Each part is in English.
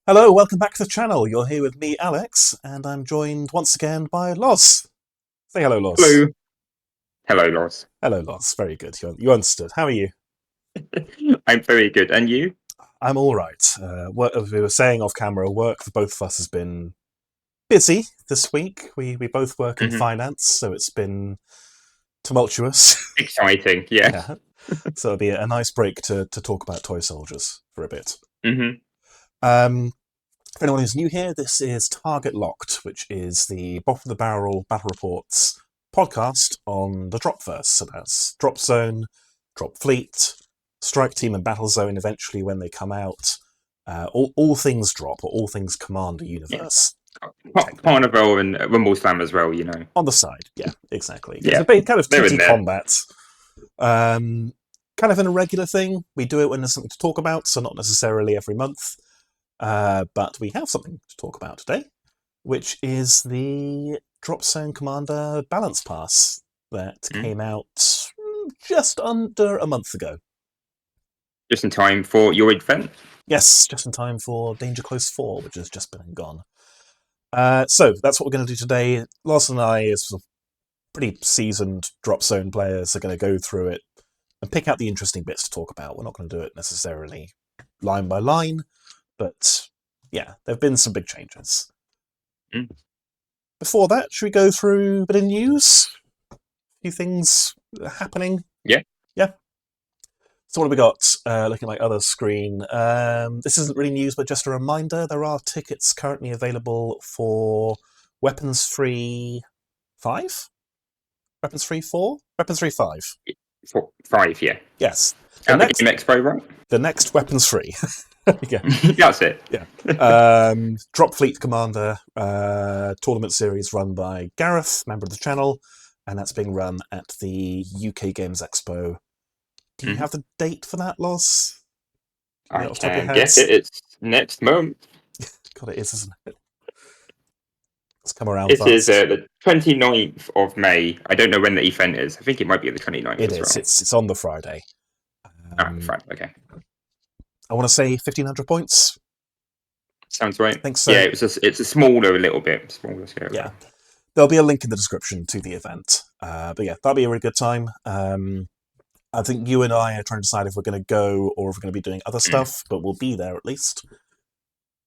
Hello, welcome back to the channel. You're here with me, Alex, and I'm joined once again by Loz. Say hello, Loz. Hello. Hello, Loz. Hello, Loz. Very good. You understood. How are you? I'm very good. And you? I'm all right. As we were saying off camera, work for both of us has been busy this week. We both work in Hmm. finance, so it's been tumultuous. Exciting, yeah. Yeah. So it'll be a nice break to talk about toy soldiers for a bit. Hmm. Um, For anyone who's new here, this is Target Locked, which is the Bottom of the Barrel Battle Reports podcast on the Dropverse. So that's Drop Zone, Drop Fleet, Strike Team, and Battle Zone eventually when they come out. All things Drop, or all things Commander Yeah. Universe. Carnival and Rumble Slam as well, you know. On the side, yeah, exactly. It's Yeah, a bit kind of they're in TT there. combat. Kind of an irregular thing. We do it when there's something to talk about, so not necessarily every month. But we have something to talk about today, which is the Dropzone Commander Balance Pass that came out just under a month ago. Just in time for your event. Yes, just in time for Danger Close 4, which has just been and gone. So that's what we're going to do today. Loz and I, as sort of pretty seasoned Dropzone players, are going to go through it and pick out the interesting bits to talk about. We're not going to do it necessarily line by line, but yeah, there have been some big changes. Mm. Before that, should we go through a bit of news? A few things happening? Yeah. Yeah. So what have we got? Looking at my other screen. This isn't really news, but just a reminder, there are tickets currently available for Weapons Free 5? Weapons Free 4? Weapons Free 5. 5, yeah. Yes. The Game Expo, right? The next Weapons Free. Yeah. That's it. Yeah. Drop Fleet Commander tournament series run by Gareth, member of the channel, and that's being run at the UK Games Expo. Do you have the date for that, Loz? I can guess it. It's next month. God, it is, isn't it? It's come around It fast. is the 29th of May. I don't know when the event is. I think it might be the 29th It as is. well. It's on the Friday. Fine. Okay. I want to say 1,500 points. Sounds right. I think so. Yeah, it's a smaller little bit. Smaller scale. Yeah. There'll be a link in the description to the event. But yeah, that'll be a really good time. I think you and I are trying to decide if we're going to go or if we're going to be doing other stuff, but we'll be there at least.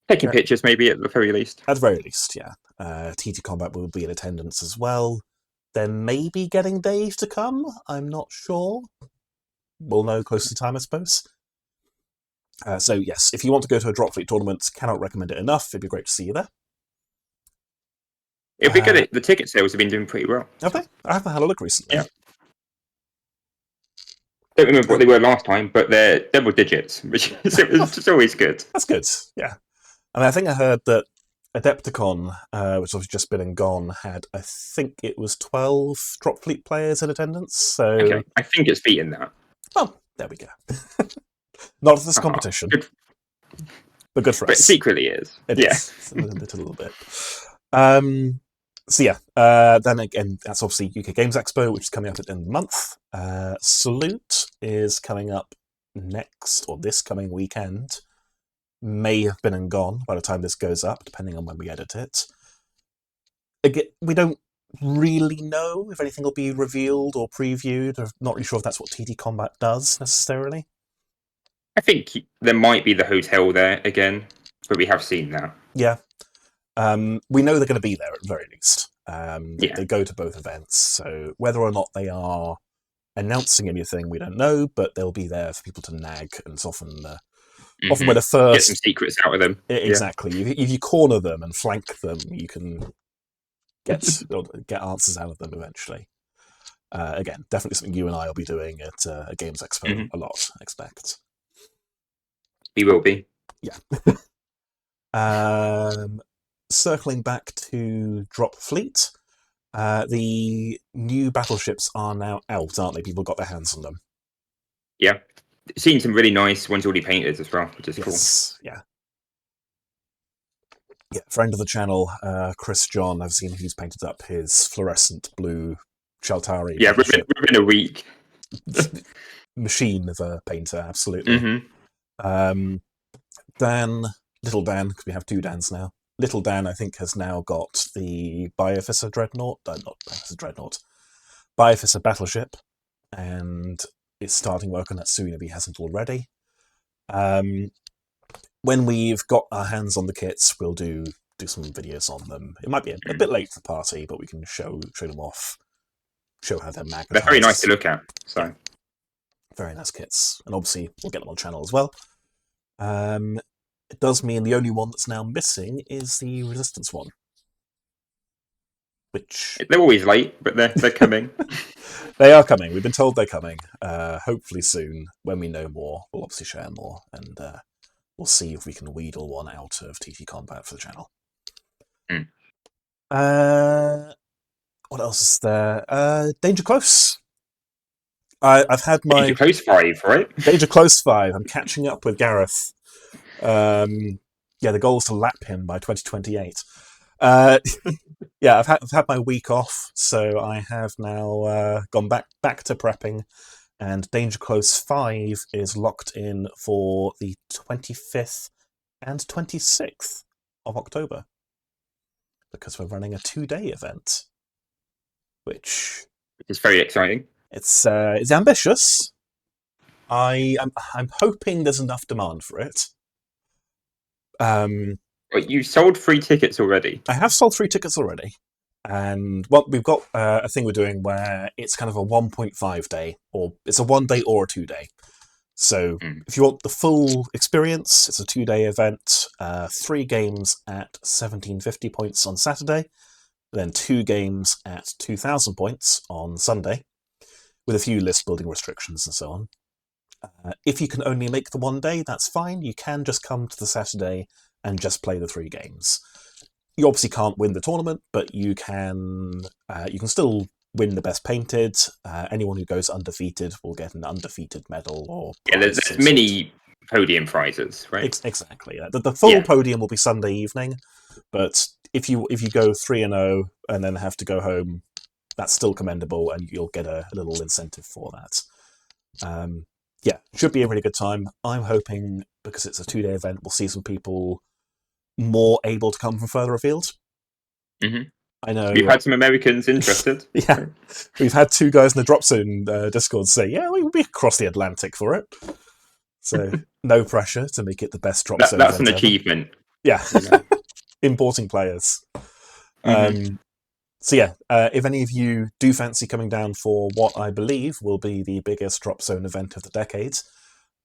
Taking pictures, maybe, at the very least. At the very least, yeah. TT Combat will be in attendance as well. Then maybe getting Dave to come. I'm not sure. We'll know close to time, I suppose. So yes, if you want to go to a Drop Fleet tournament, cannot recommend it enough. It'd be great to see you there. It'll be good. The ticket sales have been doing pretty well. Have they? I haven't had a look recently. Yeah. Don't remember what they were last time, but they're double digits, which is just always good. That's good, yeah. And I think I heard that Adepticon, which has just been and gone, had, I think it was 12 Drop Fleet players in attendance. So okay. I think it's beaten that. Oh, there we go. Not this competition, good. But good for us. But secretly is. It yeah. is. A little bit. So yeah, then again, that's obviously UK Games Expo, which is coming up at the end of the month. Salute is coming up next, or this coming weekend. May have been and gone by the time this goes up, depending on when we edit it. Again, we don't really know if anything will be revealed or previewed. I'm not really sure if that's what TT Combat does, necessarily. I think there might be the hotel there again, but we have seen that. Yeah. We know they're going to be there at the very least. Yeah. They go to both events, so whether or not they are announcing anything, we don't know, but they'll be there for people to nag, and it's often when a first... Get some secrets out of them. Exactly. Yeah. If you corner them and flank them, you can get answers out of them eventually. Again, definitely something you and I will be doing at a Games Expo a lot, I expect. He will be. Yeah. Circling back to Drop Fleet, the new battleships are now out, aren't they? People got their hands on them. Yeah. Seen some really nice ones already painted as well, which is cool. Yeah. Yeah, friend of the channel, Chris John, I've seen he's painted up his fluorescent blue Sheltari. Yeah, within a week. Machine of a painter, absolutely. Then Little Dan, because we have two Dans now. Little Dan, I think, has now got the Bioficer Dreadnought. Not Bioficer Dreadnought. Bioficer Battleship. And is starting work on that soon if he hasn't already. When we've got our hands on the kits, we'll do some videos on them. It might be a bit late for the party, but we can show them off, show how they're magnetized. They're very nice to look at. So yeah. Very nice kits, and obviously we'll get them on the channel as well. It does mean the only one that's now missing is the Resistance one, which they're always late, but they're coming. They are coming. We've been told they're coming. Hopefully soon, when we know more, we'll obviously share more, and we'll see if we can wheedle one out of TT Combat for the channel. What else is there? Danger Close. I've had my Danger Close 5, right? Danger Close 5. I'm catching up with Gareth. The goal is to lap him by 2028. I've had my week off, so I have now gone back to prepping, and Danger Close 5 is locked in for the 25th and 26th of October, because we're running a 2-day event, which is very exciting. It's ambitious. I'm hoping there's enough demand for it. You sold 3 tickets already. I have sold 3 tickets already, and we've got a thing we're doing where it's kind of a 1.5 day, or it's a 1 day or a 2 day. So if you want the full experience, it's a 2-day event. 3 games at 1750 points on Saturday, then 2 games at 2000 points on Sunday, with a few list building restrictions and so on. If you can only make the 1 day, that's fine. You can just come to the Saturday and just play the 3 games. You obviously can't win the tournament, but you can still win the best painted. Anyone who goes undefeated will get an undefeated medal or there's mini podium prizes, right? Exactly. Yeah. The full podium will be Sunday evening, but if you go 3-0 and then have to go home, that's still commendable, and you'll get a little incentive for that. Should be a really good time. I'm hoping, because it's a 2-day event, we'll see some people more able to come from further afield. I know we've had some Americans interested. We've had 2 guys in the Dropzone Discord say, we'll be across the Atlantic for it. So no pressure to make it the best Dropzone. That's an achievement. Yeah, importing players. If any of you do fancy coming down for what I believe will be the biggest Dropzone event of the decade,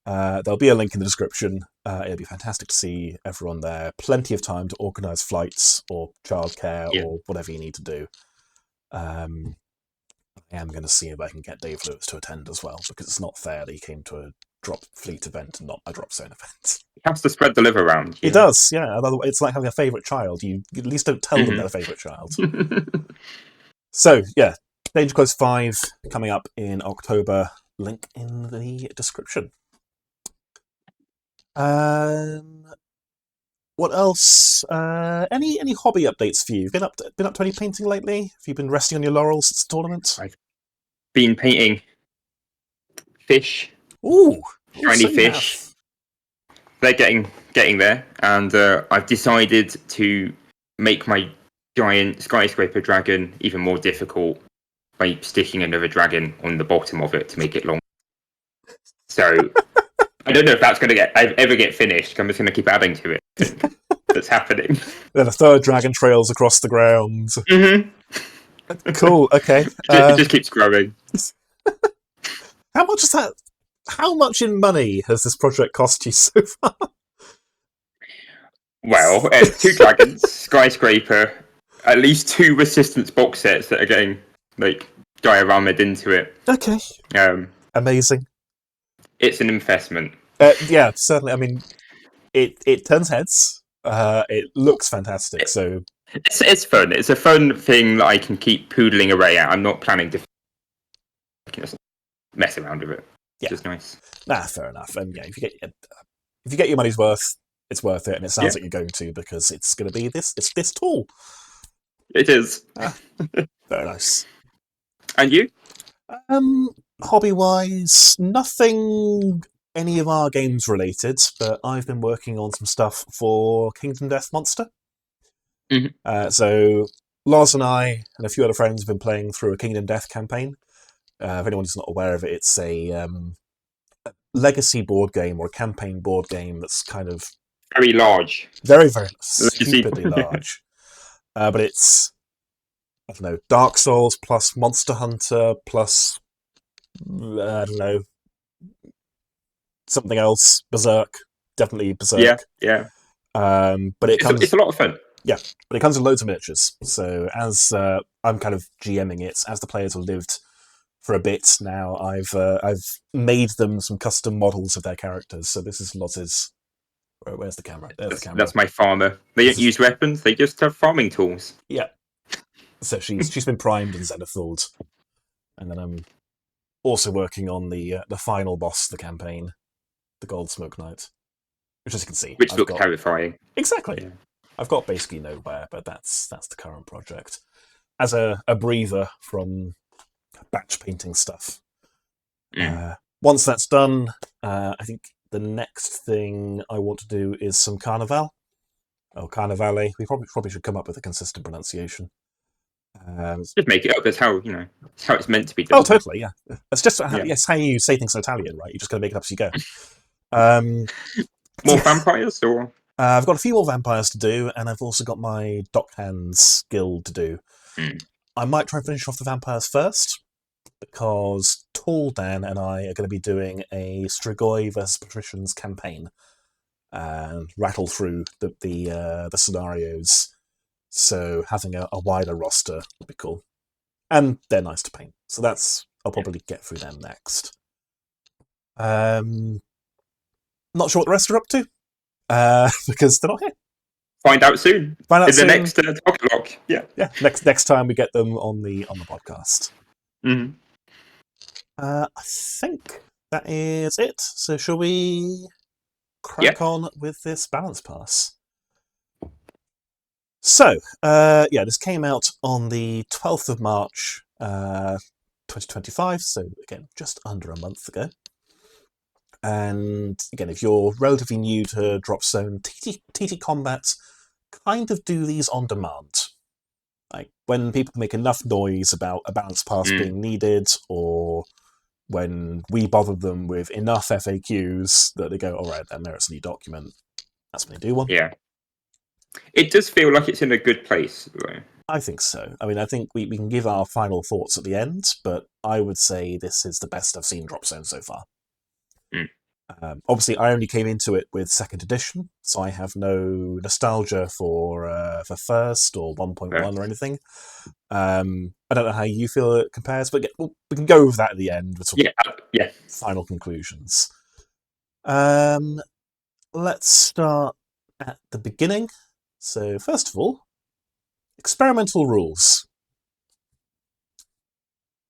there'll be a link in the description. It'll be fantastic to see everyone there. Plenty of time to organise flights or childcare or whatever you need to do. I am going to see if I can get Dave Lewis to attend as well, because it's not fair that he came to a Drop Fleet event and not a Dropzone event. He has to spread the love around. He does, yeah. Otherwise, it's like having a favourite child. You at least don't tell them they're a favourite child. So, Danger Close 5 coming up in October. Link in the description. What else? Any hobby updates for you? Been up to any painting lately? Have you been resting on your laurels since the tournament? I've been painting fish. Ooh, shiny fish. They're getting there, and I've decided to make my giant skyscraper dragon even more difficult by sticking another dragon on the bottom of it to make it long. So I don't know if that's going to ever get finished. I'm just going to keep adding to it. That's happening. Then a 3rd dragon trails across the ground. Cool. Okay. It just keeps growing. How much is that? How much in money has this project cost you so far? Well, 2 dragons, skyscraper, at least 2 resistance box sets that are getting dioramaed into it. Okay. Amazing. It's an investment. Certainly. I mean, it turns heads. It looks fantastic. So it's fun. It's a fun thing that I can keep poodling away at. I'm not planning to mess around with it. Yeah. Which is nice. Fair enough. And if you get your money's worth, it's worth it, and it sounds like you're going to, because it's going to be this tall. It is. Very nice. And you? Hobby-wise, nothing any of our games related, but I've been working on some stuff for Kingdom Death Monster. So Loz and I and a few other friends have been playing through a Kingdom Death campaign. If anyone's not aware of it, it's a legacy board game or a campaign board game that's kind of very large, very, very Legacy. stupidly large. But it's, I don't know, Dark Souls plus Monster Hunter plus, I don't know, something else. Berserk. Definitely Berserk. Yeah. But It's a lot of fun. Yeah, but it comes with loads of miniatures. So as I'm kind of GMing it, as the players have lived for a bit now, I've made them some custom models of their characters. So this is Loz's. Where's the camera? There's the camera. That's my farmer. They don't use weapons; they just have farming tools. Yeah. So she's been primed and zenithalled, and then I'm also working on the final boss of the campaign, the Gold Smoke Knight, which, as you can see, Which looks terrifying. Exactly. Yeah. I've got basically nowhere, but that's the current project. As a breather from batch painting stuff. Once that's done, I think the next thing I want to do is some Carnival. Oh, Carnivale. We probably should come up with a consistent pronunciation. Just make it up. That's how it's how it's meant to be done. Oh, totally. Yeah, it's just how you say things in Italian, right? You just got to make it up as you go. More vampires, or I've got a few more vampires to do, and I've also got my Dockhands guild to do. I might try and finish off the vampires first, because Tall Dan and I are going to be doing a Strigoi versus Patricians campaign, and rattle through the scenarios. So having a wider roster would be cool, and they're nice to paint. So I'll probably get through them next. Not sure what the rest are up to, because they're not here. Find out soon. Find out soon. The next Talk Lock. Yeah. Next time we get them on the podcast. I think that is it. So shall we crack on with this balance pass? So, this came out on the 12th of March, 2025. So again, just under a month ago. And again, if you're relatively new to Dropzone, TT Combat kind of do these on demand. Like when people make enough noise about a balance pass being needed, or when we bother them with enough FAQs that they go, all right, that merits a new document. That's when they do one. Yeah. It does feel like it's in a good place, though. I think so. I mean, I think we can give our final thoughts at the end, but I would say this is the best I've seen Dropzone so far. Obviously, I only came into it with 2nd edition, so I have no nostalgia for first or 1.1 or anything. I don't know how you feel it compares, but we can go with that at the end with final conclusions. Let's start at the beginning. So, first of all, experimental rules.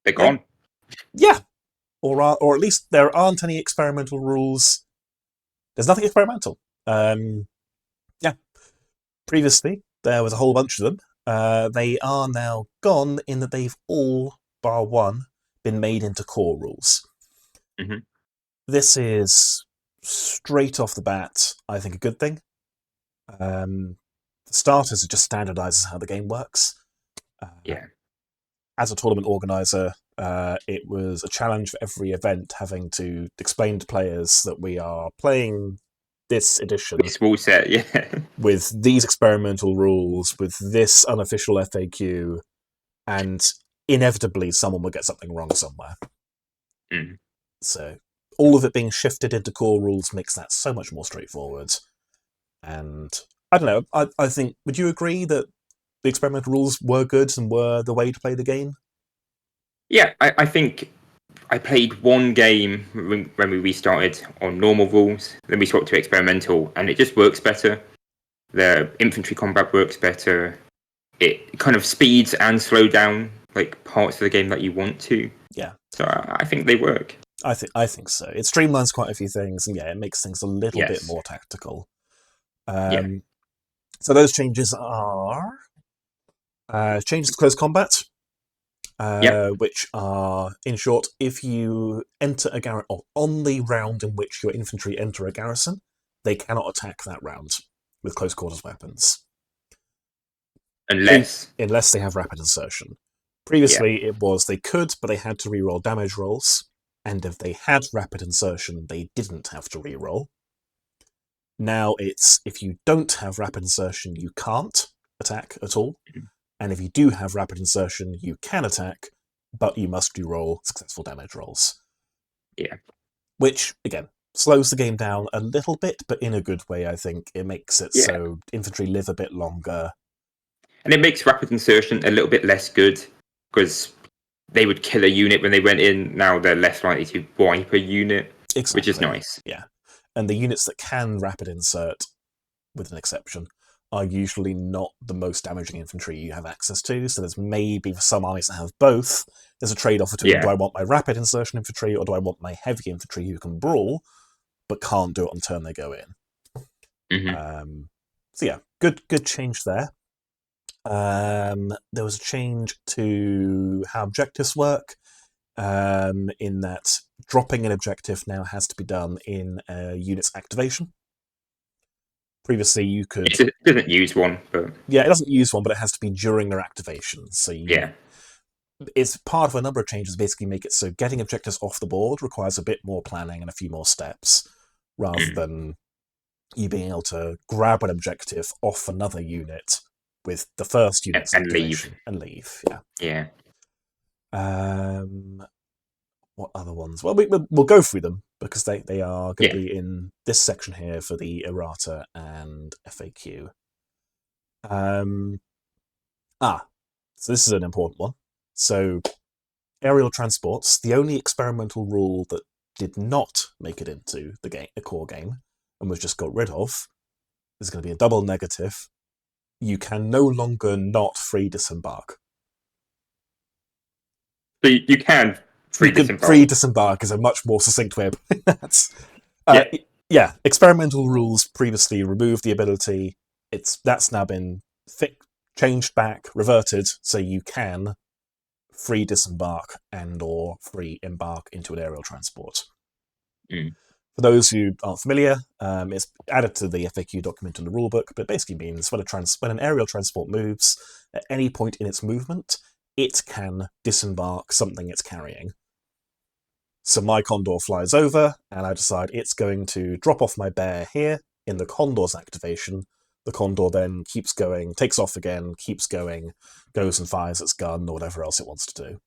They're gone. Yeah. Or at least there aren't any experimental rules. There's nothing experimental. Previously, there was a whole bunch of them. They are now gone in that they've all, bar one, been made into core rules. This is, straight off the bat, I think a good thing. For starters, it just standardizes how the game works. As a tournament organizer, it was a challenge for every event having to explain to players that we are playing this edition. This rule set, with these experimental rules, with this unofficial FAQ, and inevitably someone will get something wrong somewhere. So all of it being shifted into core rules makes that so much more straightforward. And I don't know, I think, would you agree that the experimental rules were good and were the way to play the game? Yeah, I think I played one game when we restarted on normal rules, then we swapped to experimental, and it just works better. The infantry combat works better. It kind of speeds and slows down like parts of the game that you want to. Yeah. So I think they work. I think so. It streamlines quite a few things, and it makes things a little bit more tactical. So those changes are changes to close combat. which are, in short, if you enter a garrison, or on the round in which your infantry enter a garrison, they cannot attack that round with close quarters weapons. Unless they have rapid insertion. Previously, it was they could, but they had to reroll damage rolls, and if they had rapid insertion, they didn't have to reroll. Now it's, if you don't have rapid insertion, you can't attack at all, and if you do have rapid insertion, you can attack, but you must reroll successful damage rolls. Yeah. Which, again, slows the game down a little bit, but in a good way, I think. It makes it so infantry live a bit longer. And it makes rapid insertion a little bit less good, because they would kill a unit when they went in. Now they're less likely to wipe a unit, which is nice. Yeah. And the units that can rapid insert, with an exception, are usually not the most damaging infantry you have access to. So there's maybe, for some armies that have both, there's a trade-off between do I want my rapid insertion infantry or do I want my heavy infantry who can brawl but can't do it on the turn they go in. So yeah, good change there. There was a change to how objectives work, in that dropping an objective now has to be done in a unit's activation. Previously, you could... It doesn't use one, but... Yeah, it doesn't use one, but it has to be during their activation. So it's part of a number of changes, basically make it so getting objectives off the board requires a bit more planning and a few more steps, rather than you being able to grab an objective off another unit with the first unit's activation and leave. Yeah. What other ones? Well, we'll go through them, because they are going to be in this section here for the errata and FAQ. So this is an important one. So aerial transports, the only experimental rule that did not make it into the core game, and was just got rid of, is going to be a double negative. You can no longer not free disembark. So you can free disembark is a much more succinct way of putting that. Experimental rules previously removed the ability. That's now been changed back, reverted, so you can free disembark and or free embark into an aerial transport. For those who aren't familiar, it's added to the FAQ document in the rulebook, but it basically means when an aerial transport moves, at any point in its movement, it can disembark something it's carrying. So my Condor flies over, and I decide it's going to drop off my bear here in the Condor's activation. The Condor then keeps going, takes off again, keeps going, goes and fires its gun or whatever else it wants to do.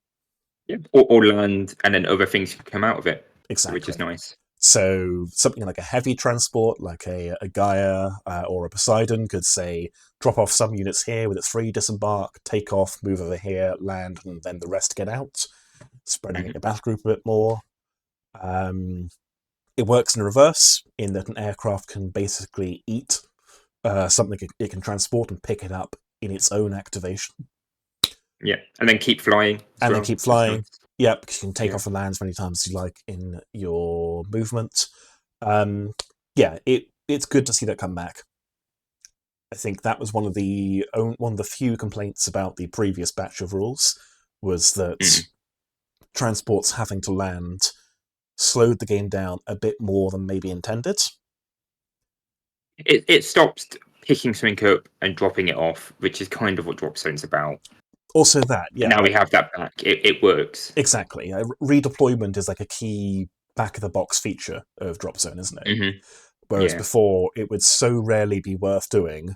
Yeah, or land, and then other things can come out of it. Exactly. Which is nice. So something like a heavy transport, like a Gaia or a Poseidon, could say, drop off some units here with its free disembark, take off, move over here, land, and then the rest get out, spreading your battle group a bit more. It works in reverse, in that an aircraft can basically eat something it can transport and pick it up in its own activation. Yeah, and then keep flying. Then keep flying. Nice. Yeah, because you can take off and land as many times as you like in your movement. It's good to see that come back. I think that was one of the few complaints about the previous batch of rules, was that transports having to land slowed the game down a bit more than maybe intended. It stops picking something up and dropping it off, which is kind of what Dropzone's about. Also that, yeah. Now we have that back. It works. Exactly. Redeployment is like a key back-of-the-box feature of Dropzone, isn't it? Whereas before, it would so rarely be worth doing.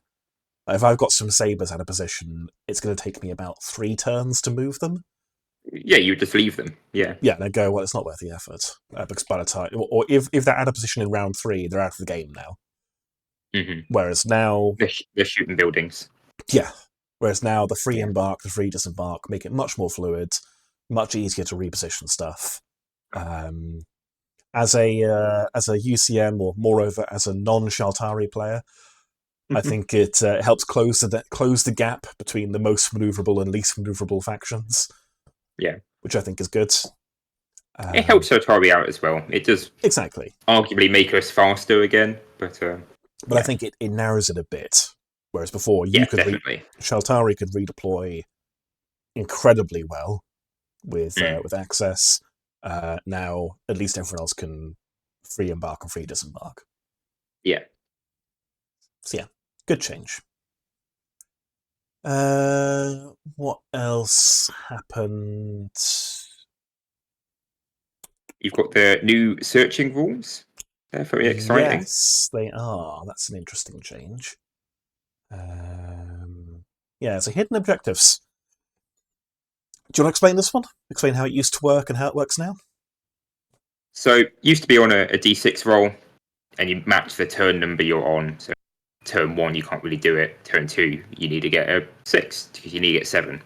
If I've got some sabres out of position, it's going to take me about 3 turns to move them. Yeah, you just leave them. Yeah. Yeah, and they go, well, it's not worth the effort. Because by the time... Or if they're out of position in round 3, they're out of the game now. Whereas now... They're shooting buildings. Yeah. Whereas now the free embark, the free disembark make it much more fluid, much easier to reposition stuff. As a UCM, or moreover as a non-Shaltari player, I think it helps close the gap between the most maneuverable and least maneuverable factions. Yeah, which I think is good. It helps Shaltari out as well. It does arguably make us faster again, but I think it narrows it a bit. Whereas before, Shaltari could redeploy incredibly well, with access. Now at least everyone else can free embark and free disembark. Yeah. So yeah, good change. What else happened? You've got the new searching rules. They're very exciting. Yes, they are. That's an interesting change. Yeah, so hidden objectives. Do you want to explain this one? Explain how it used to work and how it works now? So used to be on a d6 roll, and you match the turn number you're on. So turn 1, you can't really do it. Turn 2, you need to get a 6 because you need to get 7.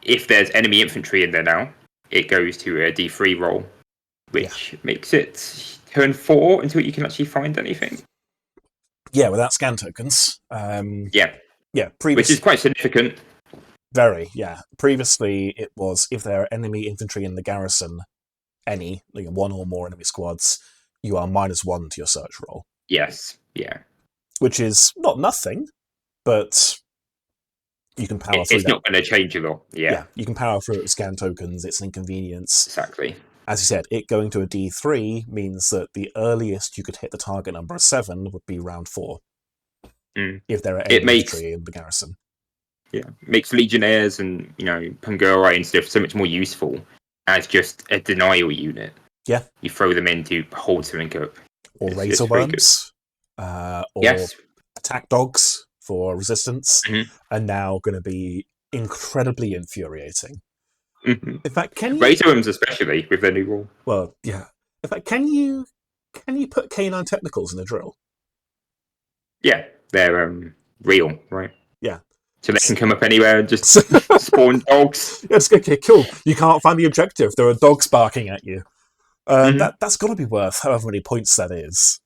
If there's enemy infantry in there now, it goes to a d3 roll, which makes it turn 4 until you can actually find anything. Yeah, without scan tokens. Yeah, which is quite significant. Very, yeah. Previously, it was if there are enemy infantry in the garrison, one or more enemy squads, you are -1 to your search roll. Yes, yeah. Which is not nothing, but you can power through It's not going to change a lot. Yeah, you can power through it with scan tokens. It's an inconvenience. Exactly. As you said, it going to a D3 means that the earliest you could hit the target number of 7 would be round 4. If there are enemy infantry in the garrison. Yeah, makes Legionnaires and Punguri and stuff so much more useful as just a denial unit. Yeah, you throw them in to hold something up, or razor worms, or attack dogs for resistance, are now going to be incredibly infuriating. Mm-hmm. In fact, can you razor worms, especially with their new rule? Well, yeah. In fact, can you put canine technicals in a drill? Yeah, they're real, right? Yeah. So they can come up anywhere and just spawn dogs. It's okay, cool. You can't find the objective. There are dogs barking at you. That's got to be worth however many points that is.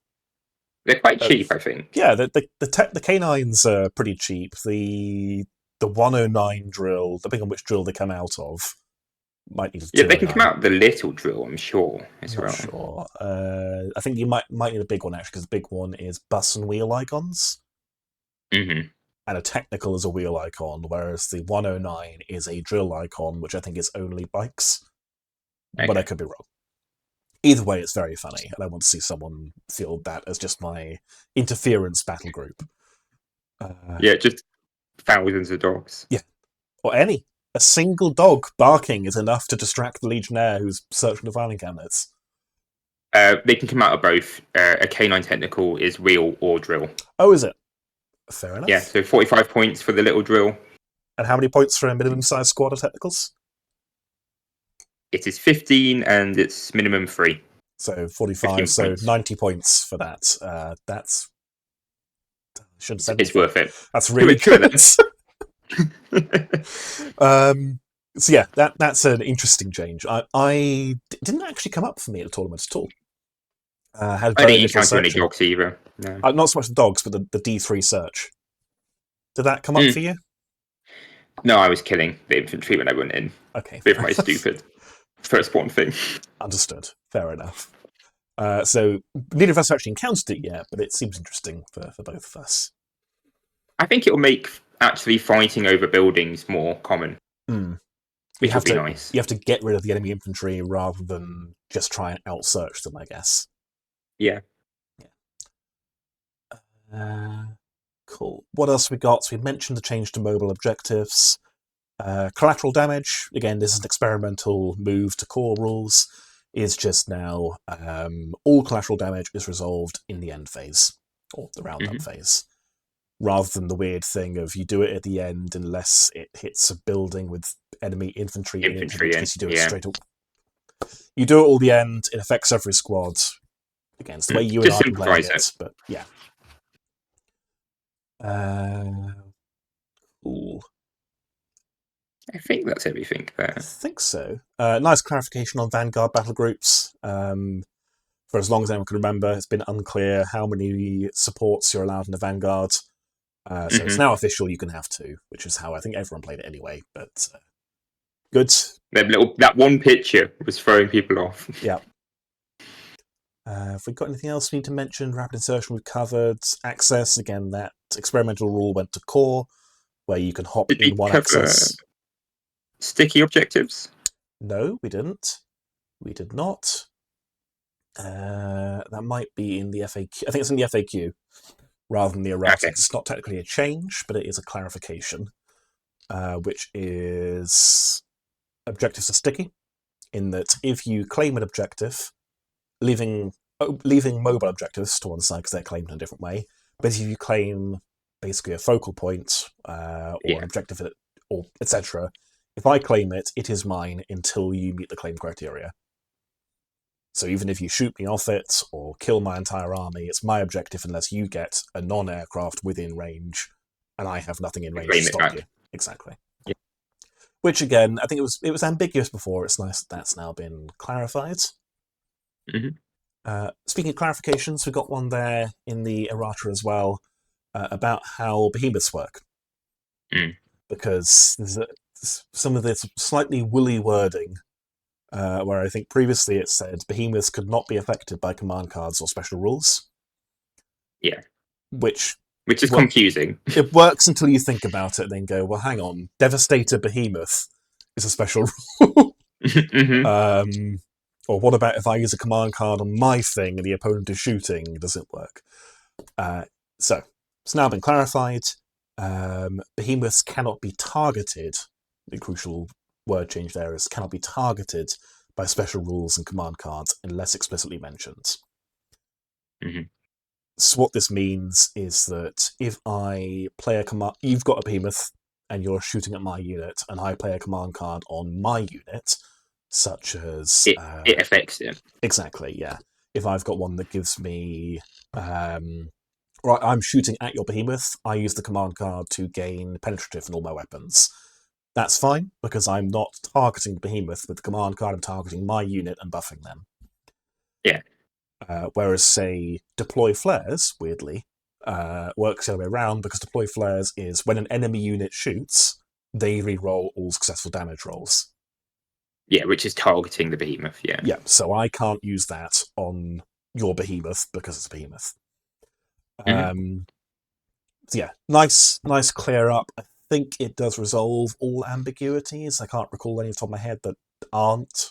They're quite cheap, I think. Yeah, the canines are pretty cheap. The 109 drill, depending on which drill they come out of, might need a 209. They can come out of the little drill, I'm sure, as well. Sure. I think you might need a big one, actually, because the big one is bus and wheel icons. Mm-hmm. And a technical is a wheel icon, whereas the 109 is a drill icon, which I think is only bikes. Okay. But I could be wrong. Either way, it's very funny, and I want to see someone field that as just my interference battle group. Just thousands of dogs. Yeah, or any. A single dog barking is enough to distract the Legionnaire who's searching the filing cabinets. They can come out of both. A canine technical is wheel or drill. Oh, is it? Fair enough. Yeah, so 45 points for the little drill. And how many points for a minimum-sized squad of technicals? It is 15, and it's minimum 3. So 45, so points. 90 points for that. That's... Shouldn't say it's worth it. That's really good. So yeah, that's an interesting change. I didn't actually come up for me at the tournament at all. I didn't encounter any dogs either. No. Not so much the dogs, but the D3 search. Did that come up for you? No, I was killing the infantry when I went in. Okay. With my stupid firstborn thing. Understood. Fair enough. So neither of us actually encountered it yet, but it seems interesting for both of us. I think it will make actually fighting over buildings more common. Which would be nice. You have to get rid of the enemy infantry rather than just try and out-search them, I guess. Yeah. Cool. What else we got? So we mentioned the change to mobile objectives. Collateral damage. Again, this is an experimental move to core rules. Is just now all collateral damage is resolved in the end phase, or the round-up phase. Rather than the weird thing of you do it at the end unless it hits a building with enemy infantry in it, because you do it straight up. You do it all the end, it affects every squad. Again, it's the way you and I are playing it, but yeah. Cool. I think that's everything there. I think so. Nice clarification on Vanguard battle groups. For as long as anyone can remember, it's been unclear how many supports you're allowed in the Vanguard. So it's now official, you can have 2, which is how I think everyone played it anyway, but good. That one picture was throwing people off. Yeah. Have we got anything else we need to mention? Rapid insertion we've covered. Access, again, that experimental rule went to core, where you can hop in one access. Sticky objectives? No, we didn't. We did not. That might be in the FAQ. I think it's in the FAQ rather than the errata. Okay. It's not technically a change, but it is a clarification, which is objectives are sticky, in that if you claim an objective, leaving mobile objectives to one side because they're claimed in a different way, but if you claim basically a focal point or an objective or etc., if I claim it, it is mine until you meet the claim criteria. So even if you shoot me off it or kill my entire army, it's my objective unless you get a non-aircraft within range, and I have nothing in range to stop you. Exactly. Yeah. Which again, I think it was ambiguous before. It's nice that's now been clarified. Mm-hmm. Speaking of clarifications, we got one there in the errata as well about how behemoths work. Because there's some of this slightly woolly wording where I think previously it said behemoths could not be affected by command cards or special rules. Yeah. Which is confusing. It works until you think about it and then go, well, hang on, Devastator Behemoth is a special rule. Mm-hmm. Or what about if I use a command card on my thing and the opponent is shooting? Does it work? So, it's now been clarified. Behemoths cannot be targeted. The crucial word change there is cannot be targeted by special rules and command cards unless explicitly mentioned. Mm-hmm. So what this means is that if I play a command, you've got a behemoth and you're shooting at my unit, and I play a command card on my unit, such as it affects it. Exactly, yeah. If I've got one that gives me right, I'm shooting at your behemoth, I use the command card to gain penetrative in all my weapons. That's fine, because I'm not targeting the behemoth with the command card, I'm targeting my unit and buffing them. Yeah. Whereas, say, deploy flares, weirdly, works the other way around, because deploy flares is when an enemy unit shoots, they re-roll all successful damage rolls. Yeah, which is targeting the behemoth, yeah. Yeah, so I can't use that on your behemoth because it's a behemoth. So yeah, nice clear up. I think it does resolve all ambiguities. I can't recall any off the top of my head that aren't.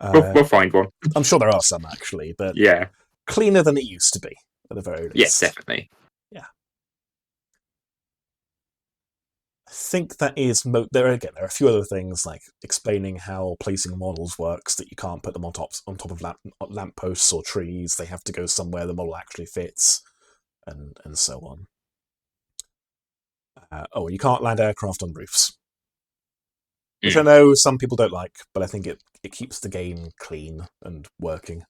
We'll find one. I'm sure there are some, actually, but yeah, cleaner than it used to be, at the very least. Yes, definitely. Yeah. I think that is... there are a few other things, like explaining how placing models works, that you can't put them on top of lampposts or trees. They have to go somewhere the model actually fits, and so on. And you can't land aircraft on roofs. Which I know some people don't like, but I think it keeps the game clean and working.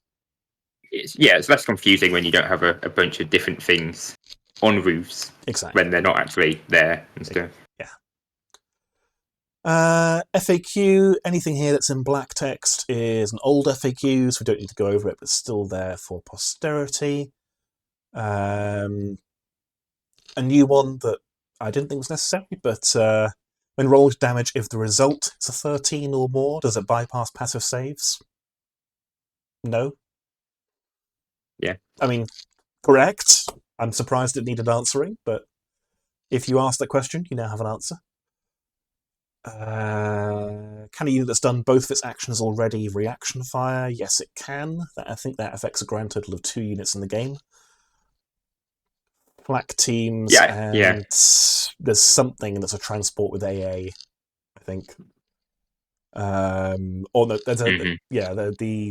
It's less confusing when you don't have a bunch of different things on roofs. Exactly. When they're not actually there and stuff. Yeah. FAQ, anything here that's in black text is an old FAQ, so we don't need to go over it, but it's still there for posterity. A new one that I didn't think was necessary, but when rolled damage, if the result is a 13 or more, does it bypass passive saves? No. Yeah. I mean, correct. I'm surprised it needed answering, but if you ask that question, you now have an answer. Can a unit that's done both of its actions already reaction fire? Yes, it can. I think that affects a grand total of 2 units in the game. Flak teams, and there's something that's a transport with AA, I think. The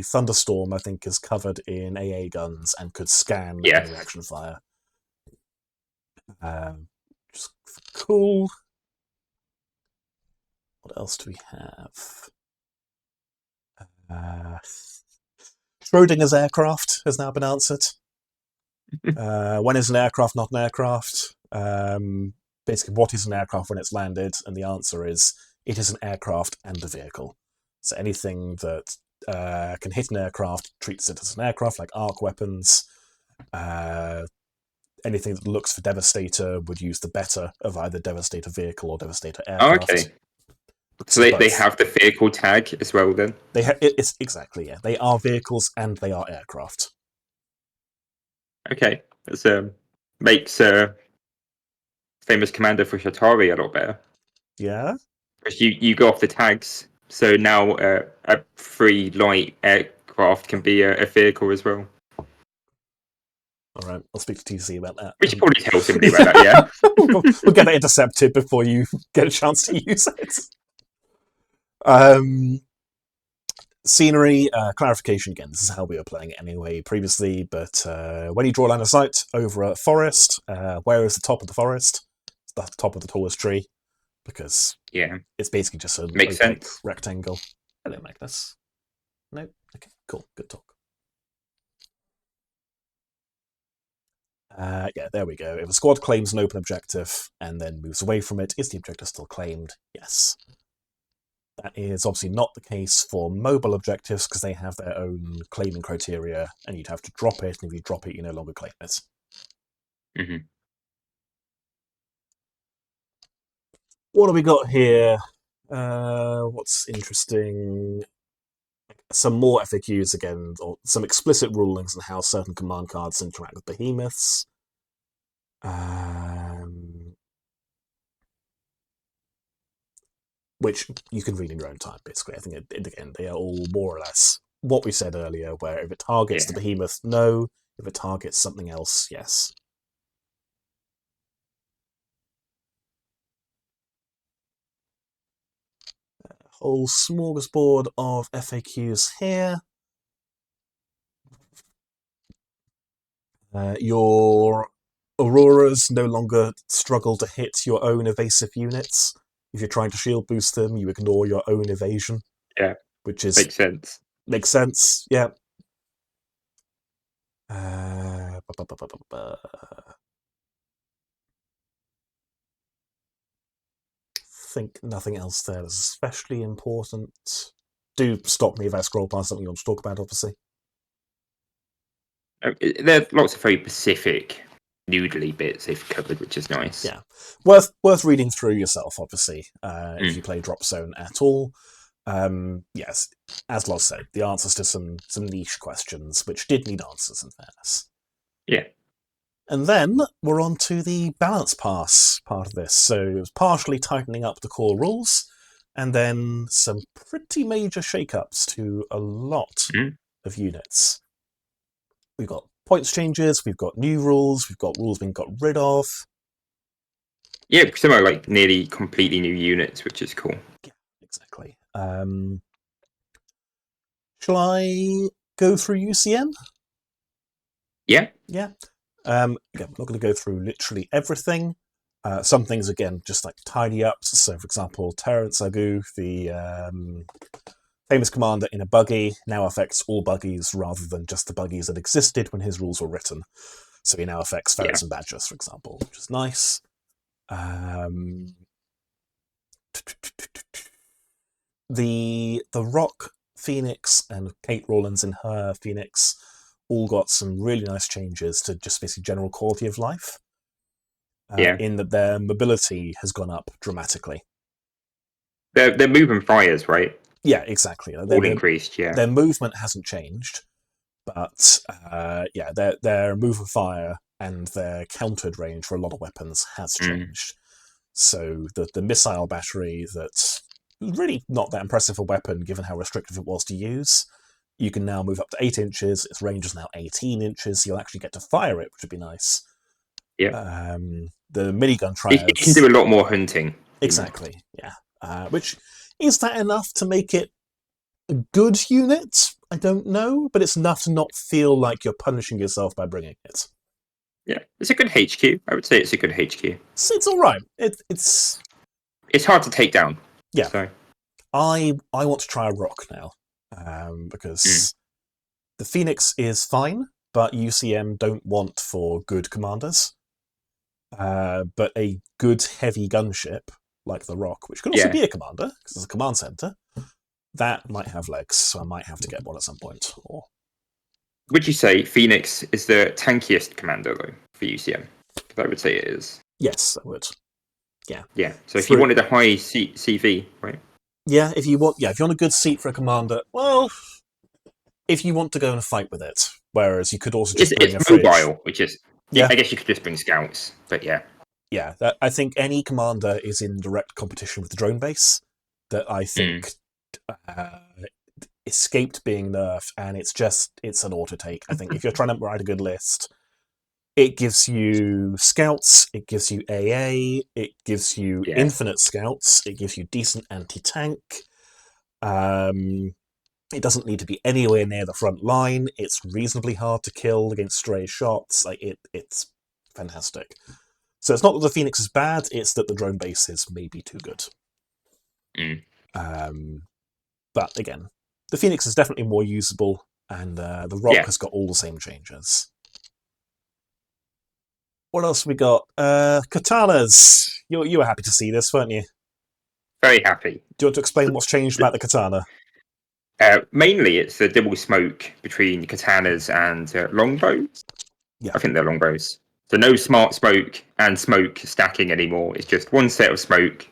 Thunderstorm, I think, is covered in AA guns and could scan any reaction fire. Just cool. What else do we have? Schrodinger's aircraft has now been answered. When is an aircraft not an aircraft? Basically, what is an aircraft when it's landed? And the answer is, it is an aircraft and a vehicle. So anything that can hit an aircraft treats it as an aircraft, like arc weapons. Anything that looks for Devastator would use the better of either Devastator vehicle or Devastator aircraft. Oh, okay. So they have the vehicle tag as well, then? It's exactly, yeah. They are vehicles and they are aircraft. Okay. That makes famous Commander for Shatari a lot better. Yeah? Because you go off the tags So now a free light aircraft can be a vehicle as well. All right, I'll speak to TC about that. We should probably tell somebody about that, yeah. We'll get it intercepted before you get a chance to use it. Scenery, clarification again, this is how we were playing it anyway previously, but when you draw line of sight over a forest, where is the top of the forest? It's the top of the tallest tree, because it's basically just a Makes sense. rectangle. Hello, Magnus. No? Okay, cool, good talk. Yeah, there we go. If a squad claims an open objective and then moves away from it, is the objective still claimed? Yes. That is obviously not the case for mobile objectives because they have their own claiming criteria and you'd have to drop it, and if you drop it, you no longer claim it. Mm-hmm. What do we got here? What's interesting? Some more FAQs again, or some explicit rulings on how certain command cards interact with behemoths. Which you can read in your own time, basically. I think, again, they are all more or less what we said earlier, where if it targets the behemoth, no. If it targets something else, yes. A whole smorgasbord of FAQs here. Your Auroras no longer struggle to hit your own evasive units. If you're trying to shield boost them, you ignore your own evasion. Yeah, which is makes sense. Makes sense. Yeah. Think nothing else there is especially important. Do stop me if I scroll past something you want to talk about, obviously. There are lots of very specific noodly bits they've covered, which is nice. Yeah, worth reading through yourself, obviously, if you play Dropzone at all. Yes, as Loz said, the answers to some niche questions, which did need answers, in fairness. Yeah. And then we're on to the balance pass part of this. So it was partially tightening up the core rules, and then some pretty major shake-ups to a lot of units. We've got points changes, we've got new rules, we've got rules being got rid of. Yeah, some are like nearly completely new units, which is cool. Yeah, exactly. Shall I go through UCM? Yeah. Yeah. Again, I'm not going to go through literally everything. Some things, again, just like tidy ups. So, for example, Terrence Agu, the famous commander in a buggy, now affects all buggies rather than just the buggies that existed when his rules were written. So he now affects ferrets and badgers, for example, which is nice. The Rock Phoenix and Kate Rawlins in her Phoenix all got some really nice changes to just basically general quality of life. In that their mobility has gone up dramatically. They're moving fires, right? Yeah, exactly. All increased, yeah. Their movement hasn't changed, but their move of fire and their countered range for a lot of weapons has changed. So the missile battery that's really not that impressive a weapon given how restrictive it was to use, you can now move up to 8 inches. Its range is now 18 inches, so you'll actually get to fire it, which would be nice. Yeah. The minigun triads... It can do a lot more hunting. Exactly, yeah. Which, is that enough to make it a good unit? I don't know, but it's enough to not feel like you're punishing yourself by bringing it. Yeah, it's a good HQ. I would say it's a good HQ. It's all right. It's hard to take down. Yeah. So. I want to try a rock now, because the Phoenix is fine, but UCM don't want for good commanders. But a good heavy gunship like the Rock, which could also be a commander because it's a command center, that might have legs. So I might have to get one at some point. Or would you say Phoenix is the tankiest commander though for UCM? I would say it is. Yes, I would. Yeah. Yeah. So if you wanted a high CV, right? Yeah, if you want a good seat for a commander, well, if you want to go and fight with it, whereas you could also just bring a fridge. It's mobile, which is I guess you could just bring scouts, but yeah. I think any commander is in direct competition with the drone base that I think uh, escaped being nerfed, and it's an auto take. I think if you're trying to write a good list, it gives you scouts, it gives you AA, it gives you infinite scouts, it gives you decent anti-tank. It doesn't need to be anywhere near the front line. It's reasonably hard to kill against stray shots. It's fantastic. So it's not that the Phoenix is bad, it's that the drone base is maybe too good. But again, the Phoenix is definitely more usable, and the Rock has got all the same changes. What else we got? Katanas. You were happy to see this, weren't you? Very happy. Do you want to explain what's changed about the Katana? Mainly, it's the double smoke between katanas and longbows. Yeah. I think they're longbows. So no smart smoke and smoke stacking anymore. It's just one set of smoke.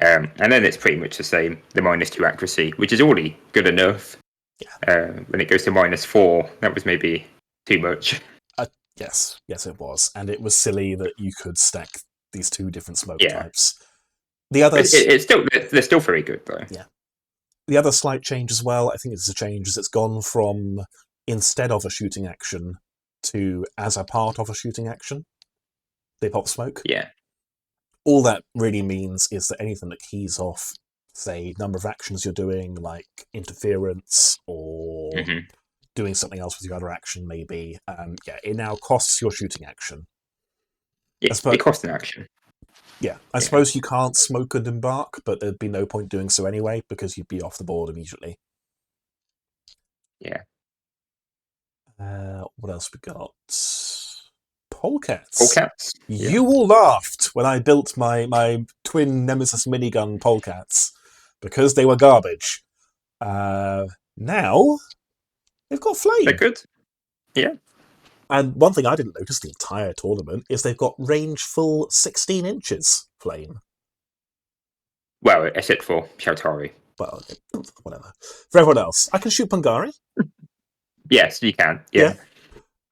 And then it's pretty much the same, the -2 accuracy, which is already good enough. Yeah. When it goes to -4, that was maybe too much. Yes, it was. And it was silly that you could stack these two different smoke types. The others, they're still very good, though. Yeah. The other slight change as well, I think it's a change, is it's gone from instead of a shooting action to as a part of a shooting action. They pop smoke. Yeah. All that really means is that anything that keys off, say, number of actions you're doing, like interference or doing something else with your other action, maybe, it now costs your shooting action. Yeah, it costs an action. Yeah, I suppose you can't smoke and embark, but there'd be no point doing so anyway, because you'd be off the board immediately. Yeah. What else we got? Polecats. Polecats. You all laughed when I built my twin Nemesis minigun polecats because they were garbage. Now they've got flame. They're good. Yeah. And one thing I didn't notice the entire tournament is they've got range full 16 inches flame. Well, except for Shoutari. Well, whatever. For everyone else, I can shoot Pungari. Yes, you can. Yeah.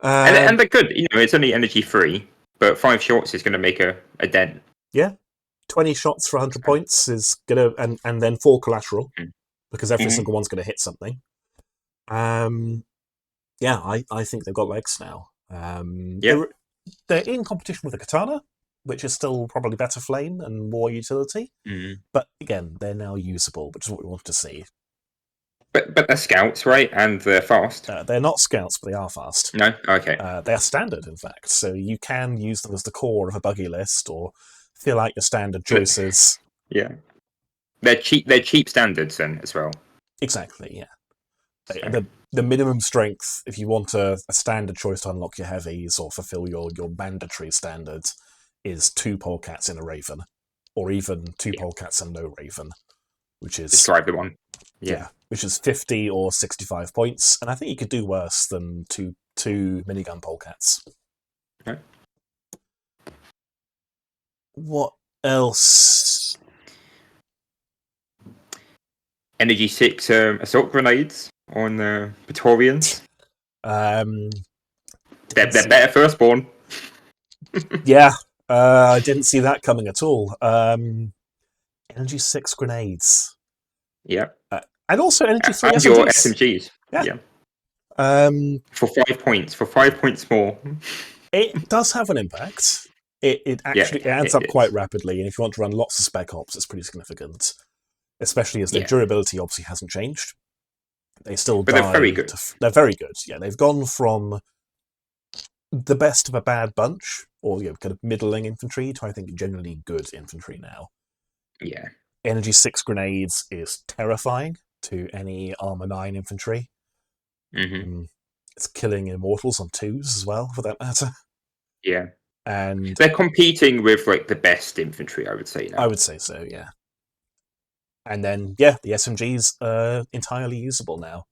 And they're good. It's only energy free, but 5 shots is going to make a dent. Yeah. 20 shots for 100 points is going to, and then 4 collateral, because every single one's going to hit something. I think they've got legs now. They're in competition with the Katana, which is still probably better flame and more utility. But again, they're now usable, which is what we wanted to see. But they're scouts, right? And they're fast. They're not scouts, but they are fast. No? Okay. They are standard, in fact. So you can use them as the core of a buggy list or fill out your standard choices. Yeah. They're cheap standards then as well. Exactly, yeah. The minimum strength, if you want a standard choice to unlock your heavies or fulfill your mandatory standards, is 2 polecats in a raven. Or even 2 polecats and no raven. Which is... Describe the one. Yeah. Which is 50 or 65 points. And I think you could do worse than two minigun polecats. Okay. What else? Energy 6 assault grenades on Praetorians. They're better firstborn. Yeah. I didn't see that coming at all. Energy 6 grenades. Yeah. And also Energy 3 and SMGs. your SMGs. Yeah. For 5 points. For 5 points more. It does have an impact. It actually adds up quite rapidly, and if you want to run lots of spec ops, it's pretty significant. Especially as their durability obviously hasn't changed. They still die. But they're very good. They're very good, yeah. They've gone from the best of a bad bunch, or kind of middling infantry, to I think generally good infantry now. Yeah. Energy 6 grenades is terrifying to any Armour 9 infantry. It's killing Immortals on 2s as well, for that matter. Yeah. And they're competing with the best infantry, I would say now. I would say so, yeah. And then, the SMGs are entirely usable now.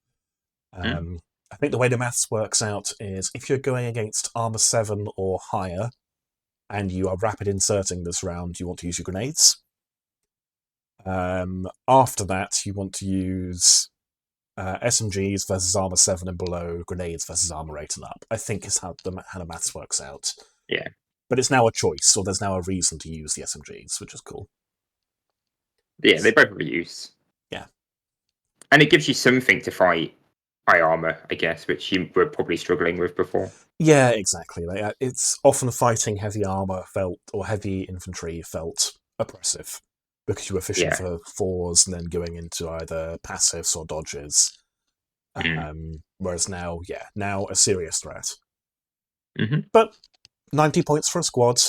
I think the way the maths works out is if you're going against Armour 7 or higher, and you are rapid inserting this round, you want to use your grenades. After that, you want to use SMGs versus Armour 7 and below, grenades versus Armour 8 and up. I think is how the maths works out. Yeah. But it's now a choice, or there's now a reason to use the SMGs, which is cool. Yeah, they both reuse. Yeah. And it gives you something to fight high armor, I guess, which you were probably struggling with before. Yeah, exactly. Like, it's often fighting heavy armor or heavy infantry felt oppressive because you were fishing for fours and then going into either passives or dodges. Whereas now a serious threat. Mm-hmm. But 90 points for a squad,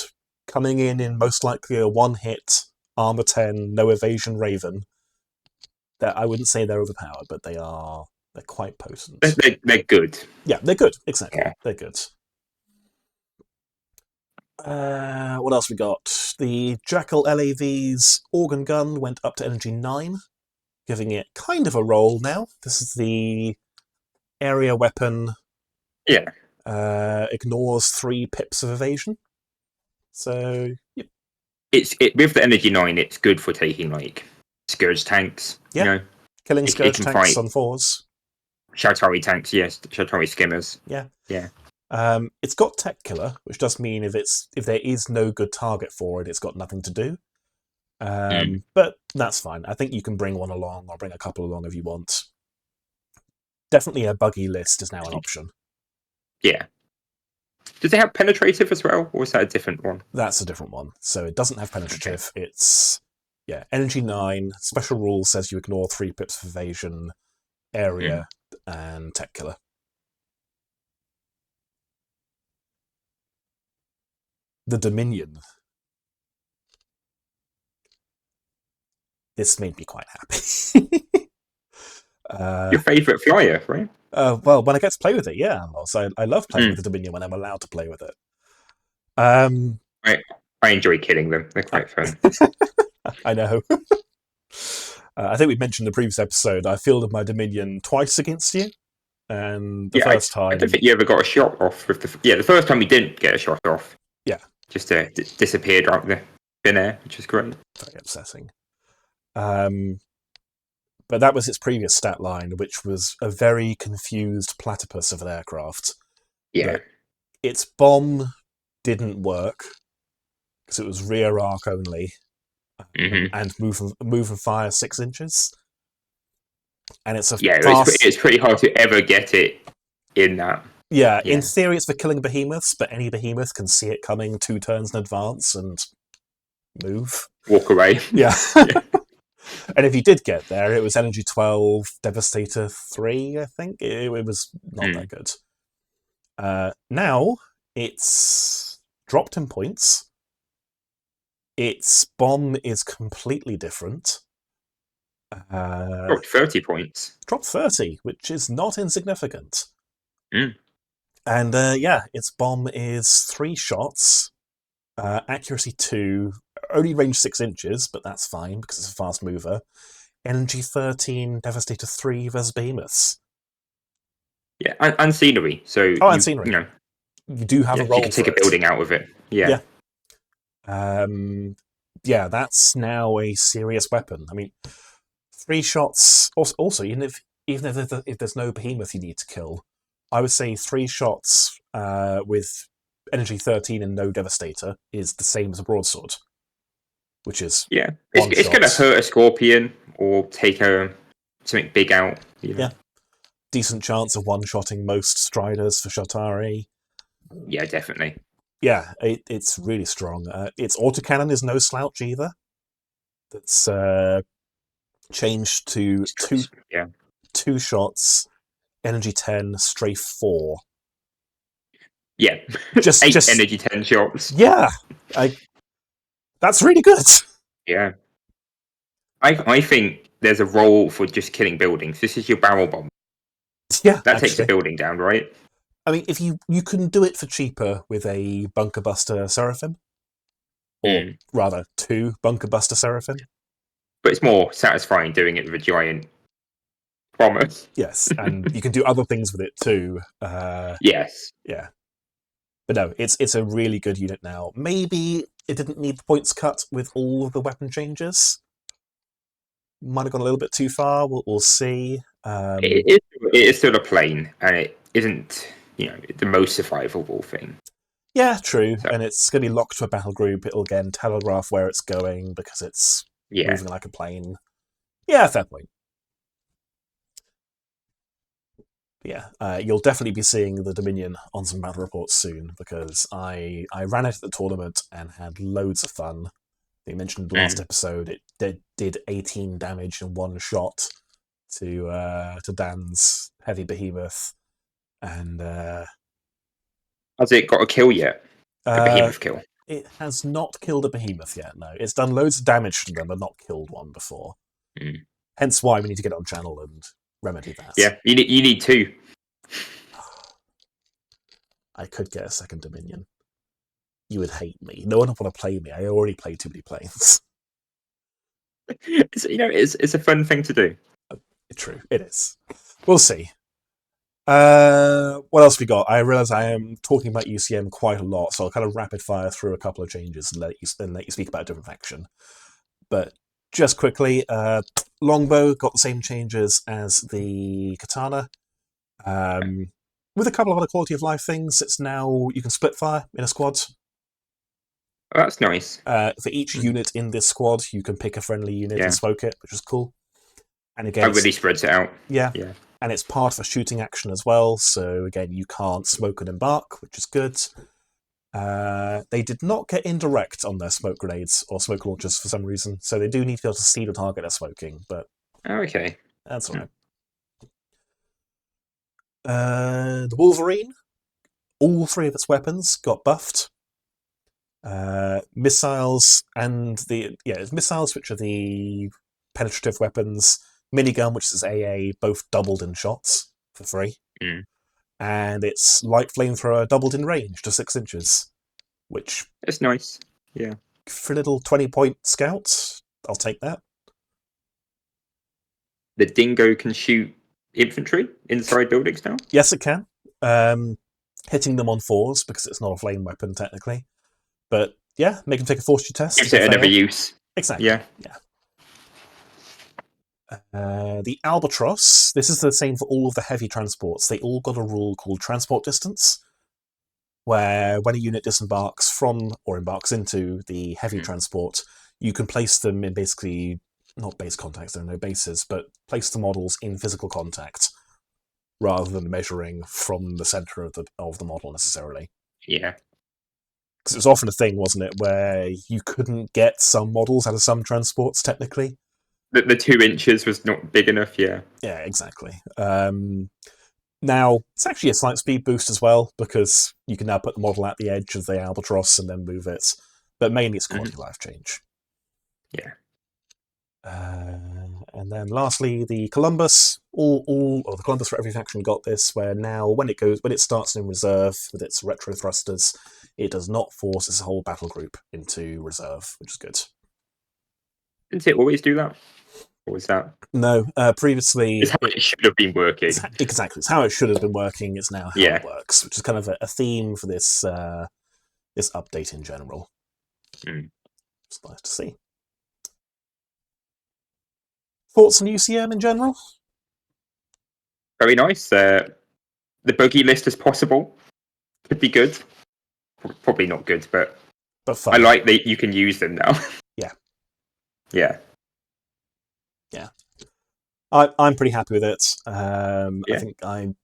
coming in most likely a one-hit armor 10, no evasion Raven. That I wouldn't say they're overpowered, but they're quite potent. They're good. Yeah, they're good. Exactly, Yeah. they're good. What else we got? The Jackal LAV's organ gun went up to energy 9, giving it kind of a role now. This is the area weapon. Yeah. Ignores 3 pips of evasion. So yeah. It's with the energy 9. It's good for taking like Scourge tanks. Yeah. You know, Killing Scourge tanks on 4s. Shatari tanks, yes, Shatari skimmers. Yeah. Yeah. It's got Tech Killer, which does mean if there is no good target for it, it's got nothing to do. But that's fine. I think you can bring one along or bring a couple along if you want. Definitely a buggy list is now an option. Yeah. Does it have penetrative as well, or is that a different one? That's a different one. So it doesn't have penetrative. Okay. It's energy 9. Special rule says you ignore 3 pips of evasion, area, and Tech Killer. The Dominion. This made me quite happy. Your favourite flyer, right? Well, when I get to play with it, yeah. So I love playing with the Dominion when I'm allowed to play with it. I enjoy killing them. They're quite fun. I know. I think we mentioned in the previous episode, I fielded my Dominion twice against you. And the first time... I don't think you ever got a shot off with the first time we didn't get a shot off. Yeah. Just disappeared out the thin air, which is great. Very upsetting. But that was its previous stat line, which was a very confused platypus of an aircraft. Yeah. But its bomb didn't work because it was rear arc only, and move and fire 6 inches. And it's it's pretty hard to ever get it in that. Yeah, in theory it's for killing behemoths, but any behemoth can see it coming 2 turns in advance and move. Walk away. Yeah. And if you did get there, it was energy 12, Devastator 3, I think. It was not that good. Now, it's dropped in points. Its bomb is completely different. Dropped 30 points. Dropped 30, which is not insignificant. And its bomb is 3 shots, accuracy 2, only range 6 inches, but that's fine because it's a fast mover. Energy 13, Devastator 3 versus behemoths. Yeah, and scenery. So and scenery. You do have a role. You can take a building out of it. Yeah. That's now a serious weapon. I mean, 3 shots. Also, even if there's no behemoth you need to kill, I would say 3 shots with energy 13 and no Devastator is the same as a broadsword, which is it's going to hurt a Scorpion or take something big out. Yeah, decent chance of one-shotting most Striders for Shatari. Yeah, definitely. Yeah, it's really strong. Its autocannon is no slouch either. That's changed to 2 shots, energy 10, strafe 4. Yeah, just 8 energy 10 shots. Yeah, that's really good. Yeah, I think there's a role for just killing buildings. This is your barrel bomb. Yeah, that takes a building down, right? I mean, if you can do it for cheaper with a Bunker Buster Seraphim, or rather 2 Bunker Buster Seraphim. But it's more satisfying doing it with a giant bomber. Yes, and you can do other things with it too. Yes. Yeah. But no, it's a really good unit now. Maybe it didn't need the points cut with all of the weapon changes. Might have gone a little bit too far. We'll see. It is still a plane, and it isn't, the most survivable thing. Yeah, true. So. And it's going to be locked to a battle group. It'll again telegraph where it's going because it's moving like a plane. Yeah, fair point. Yeah, you'll definitely be seeing the Dominion on some battle reports soon, because I ran it at the tournament and had loads of fun. They mentioned in the last episode it did 18 damage in one shot to Dan's heavy behemoth, and Has it got a kill yet? A behemoth kill? it has not killed a behemoth yet. No, it's done loads of damage to them, but not killed one before. Hence why we need to get on channel and remedy that. Yeah, you need 2. I could get a second Dominion. You would hate me. No one would want to play me. I already play too many planes. It's a fun thing to do. True, it is. We'll see. What else we got? I realise I am talking about UCM quite a lot, so I'll kind of rapid fire through a couple of changes and let you speak about a different faction. But just quickly, Longbow got the same changes as the Katana. With a couple of other quality of life things, it's now you can split fire in a squad. Oh, that's nice. For each unit in this squad, you can pick a friendly unit and smoke it, which is cool. And again, it really spreads it out. Yeah. And it's part of a shooting action as well, so again, you can't smoke and embark, which is good. They did not get indirect on their smoke grenades or smoke launchers for some reason, so they do need to be able to see the target they're smoking, but okay, that's all right. The Wolverine, all 3 of its weapons got buffed. Missiles and it's missiles, which are the penetrative weapons. Minigun, which is AA, both doubled in shots for free. And its light flamethrower doubled in range to 6 inches, which it's nice. Yeah, for a little 20-point scout, I'll take that. The Dingo can shoot infantry inside buildings now? Yes, it can. Hitting them on 4s, because it's not a flame weapon technically. But yeah, make them take a fortitude test. Gives it another use. Exactly. Yeah. The Albatross, this is the same for all of the heavy transports. They all got a rule called transport distance, where when a unit disembarks from or embarks into the heavy transport, you can place them in basically, not base contacts, there are no bases, but place the models in physical contact rather than measuring from the centre of the model necessarily. Yeah. Because it was often a thing, wasn't it, where you couldn't get some models out of some transports, technically. The 2 inches was not big enough, yeah. Yeah, exactly. Now, it's actually a slight speed boost as well, because you can now put the model at the edge of the Albatross and then move it. But mainly it's quality of life change. Yeah. And then lastly, the Columbus. The Columbus for every faction got this, where now when it starts in reserve with its retro thrusters, it does not force its whole battle group into reserve, which is good. Didn't it always do that? Or was that? No, previously it's how it should have been working. Exactly, it's how it should have been working. It's now how it works, which is kind of a theme for this this update in general. It's nice to see. Thoughts on UCM in general? Very nice. The buggy list as possible could be good. Probably not good, but fun. I like that you can use them now. Yeah. I'm pretty happy with it. I think I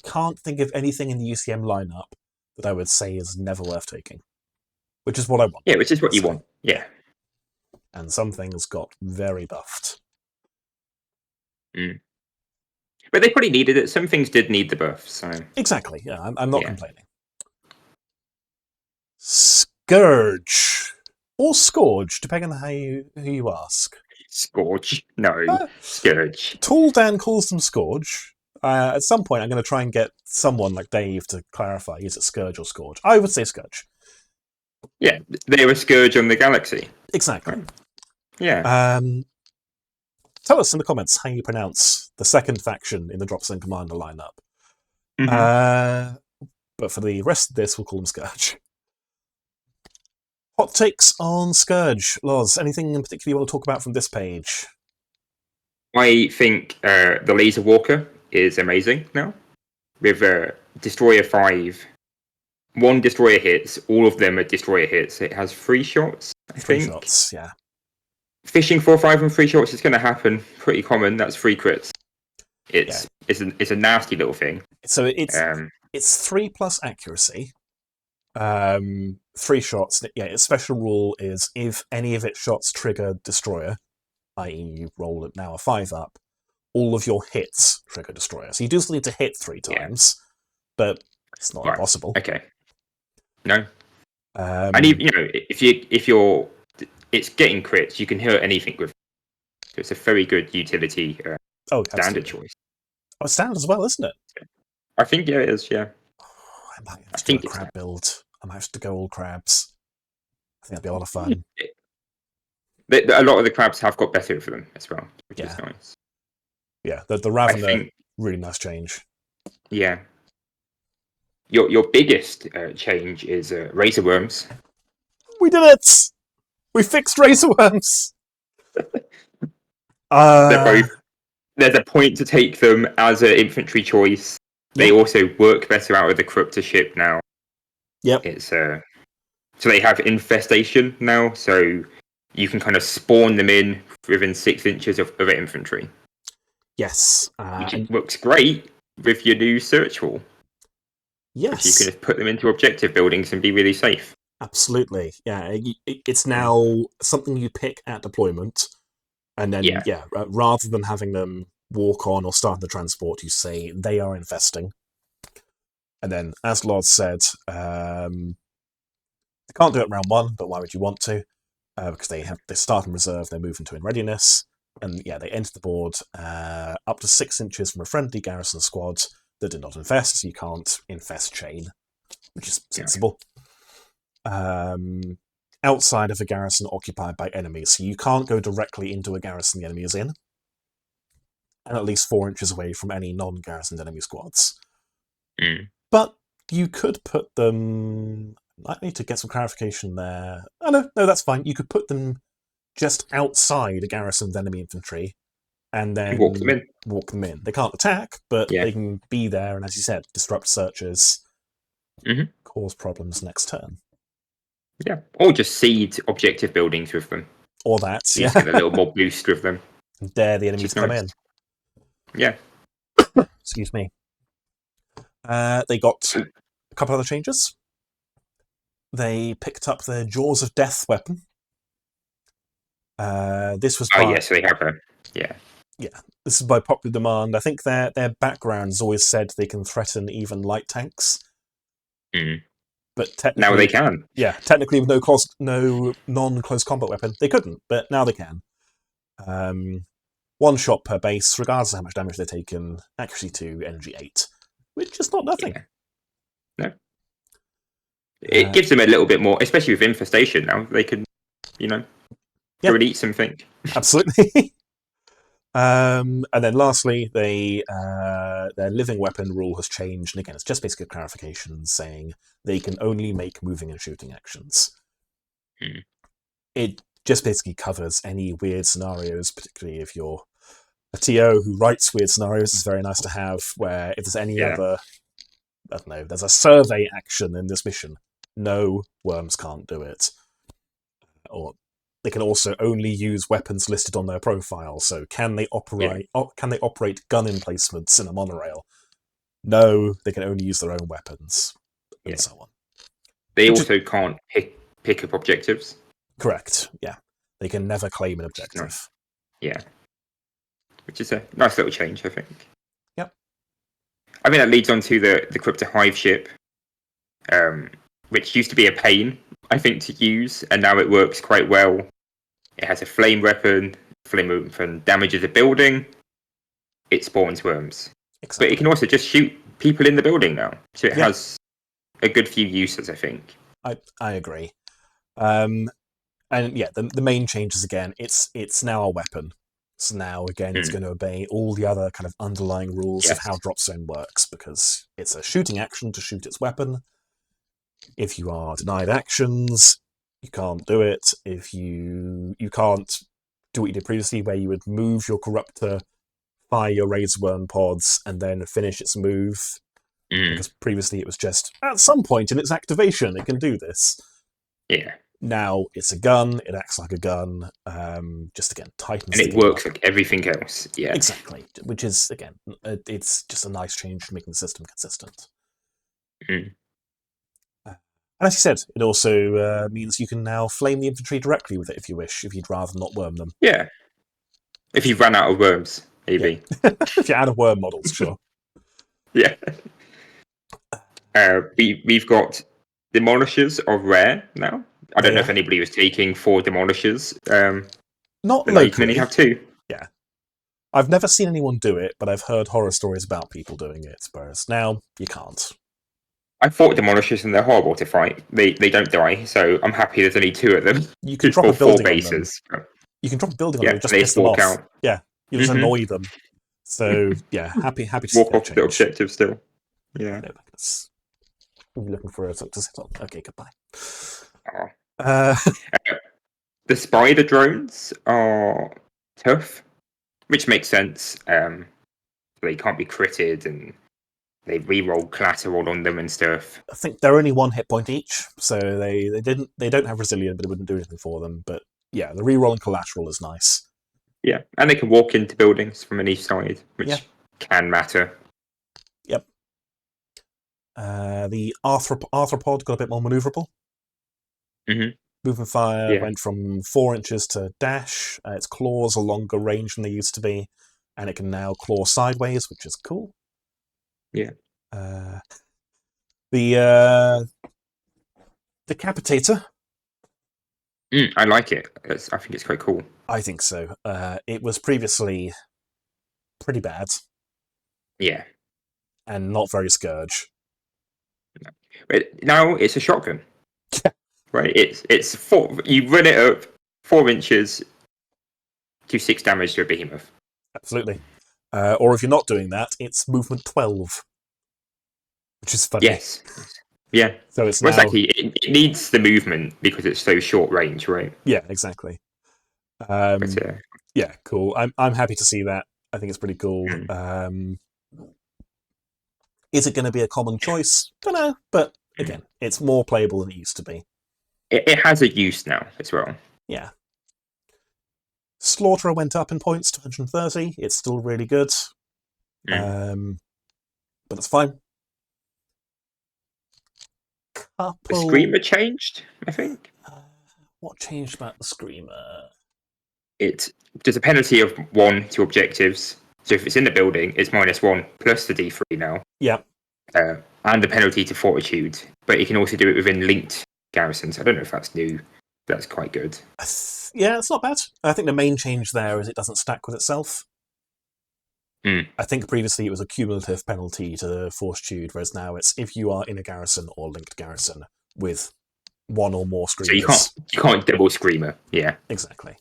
can't think of anything in the UCM lineup that I would say is never worth taking, which is what I want. Yeah, which is what you want. Yeah. And some things got very buffed. But they probably needed it. Some things did need the buff, so... Exactly, yeah. I'm not complaining. Scourge. Or Scourge, depending on who you ask. Scourge? No, Scourge. Tool Dan calls them Scourge. At some point, I'm going to try and get someone like Dave to clarify, is it Scourge or Scourge? I would say Scourge. Yeah, they were Scourge on the Galaxy. Exactly. Right. Yeah. Tell us in the comments how you pronounce the second faction in the Dropzone Commander lineup. But for the rest of this, we'll call them Scourge. Hot takes on Scourge. Loz, anything in particular you want to talk about from this page? I think the Laser Walker is amazing now. With Destroyer 5, 1 Destroyer hits, all of them are Destroyer hits. It has 3 shots, I think. 3 shots, yeah. Fishing 4-5 and 3 shots is going to happen. Pretty common. That's 3 crits. It's a nasty little thing. So it's 3+ accuracy, 3 shots. Yeah, its special rule is if any of its shots trigger destroyer, i.e. you roll it now a 5 up, all of your hits trigger destroyer. So you do still need to hit 3 times, but it's not impossible. Okay. No. And if you're it's getting crits, you can hit anything with. So it's a very good utility standard choice. Oh, it's standard as well, isn't it? I think it is. Yeah. I might have to do a crab build. I might have to go all crabs. I think that'd be a lot of fun. A lot of the crabs have got better for them as well, which is nice. Yeah, the Ravener, really nice change. Yeah. Your biggest change is razor worms. We did it! We fixed razor worms. There's a point to take them as an infantry choice. They also work better out of the crypto ship now. Yep. It's so they have infestation now, so you can kind of spawn them in within 6 inches of infantry. Yes. Which works great with your new search wall. Yes. You can just put them into objective buildings and be really safe. Absolutely. Yeah. It's now something you pick at deployment, and then rather than having them walk on or start the transport, you say they are infesting. And then, as Loz said, they can't do it round 1, but why would you want to? Because they start in reserve, they move into in readiness, and they enter the board up to 6 inches from a friendly garrison squad that did not infest, so you can't infest chain, which is sensible. Outside of a garrison occupied by enemies, so you can't go directly into a garrison the enemy is in, and at least 4 inches away from any non-garrisoned enemy squads. But you could put them... I need to get some clarification there. Oh, no, that's fine. You could put them just outside a garrisoned enemy infantry and then walk them in. They can't attack, but they can be there and, as you said, disrupt searches, cause problems next turn. Yeah, or just seed objective buildings with them. Or that, so you get a little more boost with them. And dare the enemies to come in. Yeah. Excuse me. They got a couple other changes. They picked up their Jaws of Death weapon. This was by... so they have a... Yeah. Yeah, this is by popular demand. I think their backgrounds always said they can threaten even light tanks. But technically... Now they can. Yeah, technically with no non-close combat weapon, they couldn't, but now they can. 1 shot per base, regardless of how much damage they're taken, accuracy 2, energy 8. Which is not nothing. No. It gives them a little bit more, especially with infestation now. They can, go and eat something. Absolutely. And then lastly, their living weapon rule has changed. And again, it's just basically a clarification saying they can only make moving and shooting actions. It just basically covers any weird scenarios, particularly if you're a TO who writes weird scenarios. It's very nice to have where if there's any other, I don't know, there's a survey action in this mission. No, worms can't do it. Or they can also only use weapons listed on their profile. So can they operate gun emplacements in a monorail? No, they can only use their own weapons, and so on. They also can't pick up objectives. Correct, yeah. They can never claim an objective. Yeah. Which is a nice little change, I think. Yep. I mean, that leads on to the Crypto Hive ship, which used to be a pain, I think, to use, and now it works quite well. It has a flame weapon. Flame weapon damages a building. It spawns worms. Exactly. But it can also just shoot people in the building now. So it has a good few uses, I think. I agree. And the main changes again, it's now a weapon. So now, again, it's going to obey all the other kind of underlying rules of how Dropzone works, because it's a shooting action to shoot its weapon. If you are denied actions, you can't do it. If you can't do what you did previously, where you would move your Corruptor, fire your Razorworm pods, and then finish its move. Because previously it was just, at some point in its activation, it can do this. Yeah. Now it's a gun. It acts like a gun. Just again, tightens And the it game works up. like everything else. Yeah. Exactly, which is again, it's just a nice change to making the system consistent. Mm. And as you said, it also means you can now flame the infantry directly with it if you wish, if you'd rather not worm them. Yeah. If you run out of worms, maybe. Yeah. If you're out of worm models, sure. Yeah. We've got demolishers are rare now. I don't know if anybody was taking 4 demolishers. Not but now you can only locally. have 2. Yeah. I've never seen anyone do it, but I've heard horror stories about people doing it, whereas now you can't. I fought demolishers and they're horrible to fight. They don't die, so I'm happy there's only 2 of them. You can drop a Four building on them. bases. You can drop a building on Yeah, them, just and they piss them walk off. out. Yeah, you just annoy them. So yeah, happy to see Walk that off change. the objective still. Yeah. No, we're looking for a to sit on. Okay, goodbye. Oh. The spider drones are tough, which makes sense. They can't be critted and they re-roll collateral on them and stuff. I think they're only 1 hit point each, so they don't have resilient, but it wouldn't do anything for them. But yeah, the re-rolling collateral is nice. Yeah, and they can walk into buildings from any side, which can matter. Yep. The arthropod got a bit more maneuverable. Mm-hmm. Movement fire went from 4 inches to dash. Its claws are longer range than they used to be, and it can now claw sideways, which is cool. Yeah. The decapitator. I like it. I think it's quite cool. I think so. It was previously pretty bad. Yeah. And not very Scourge. No. But now it's a shotgun. Right? It's 4. You run it up 4 inches, do 6 damage to a behemoth. Absolutely. Or if you're not doing that, it's movement 12. Which is funny. Yes. Yeah. So it's exactly. It needs the movement because it's so short range, right? Yeah, exactly. Yeah, cool. I'm happy to see that. I think it's pretty cool. Is it going to be a common choice? Don't know, but again, it's more playable than it used to be. It has a use now as well. Yeah. Slaughterer went up in points to 130. It's still really good. But it's fine. The Screamer changed, I think. What changed about the Screamer? There's a penalty of 1 to objectives. So if it's in the building, it's -1 plus the D3 now. Yeah. And the penalty to fortitude. But you can also do it within linked garrisons. I don't know if that's new. That's quite good. Yeah, it's not bad. I think the main change there is it doesn't stack with itself. I think previously it was a cumulative penalty to fortitude, whereas now it's if you are in a garrison or linked garrison with 1 or more Screamers. So you can't double Screamer. Yeah. Exactly.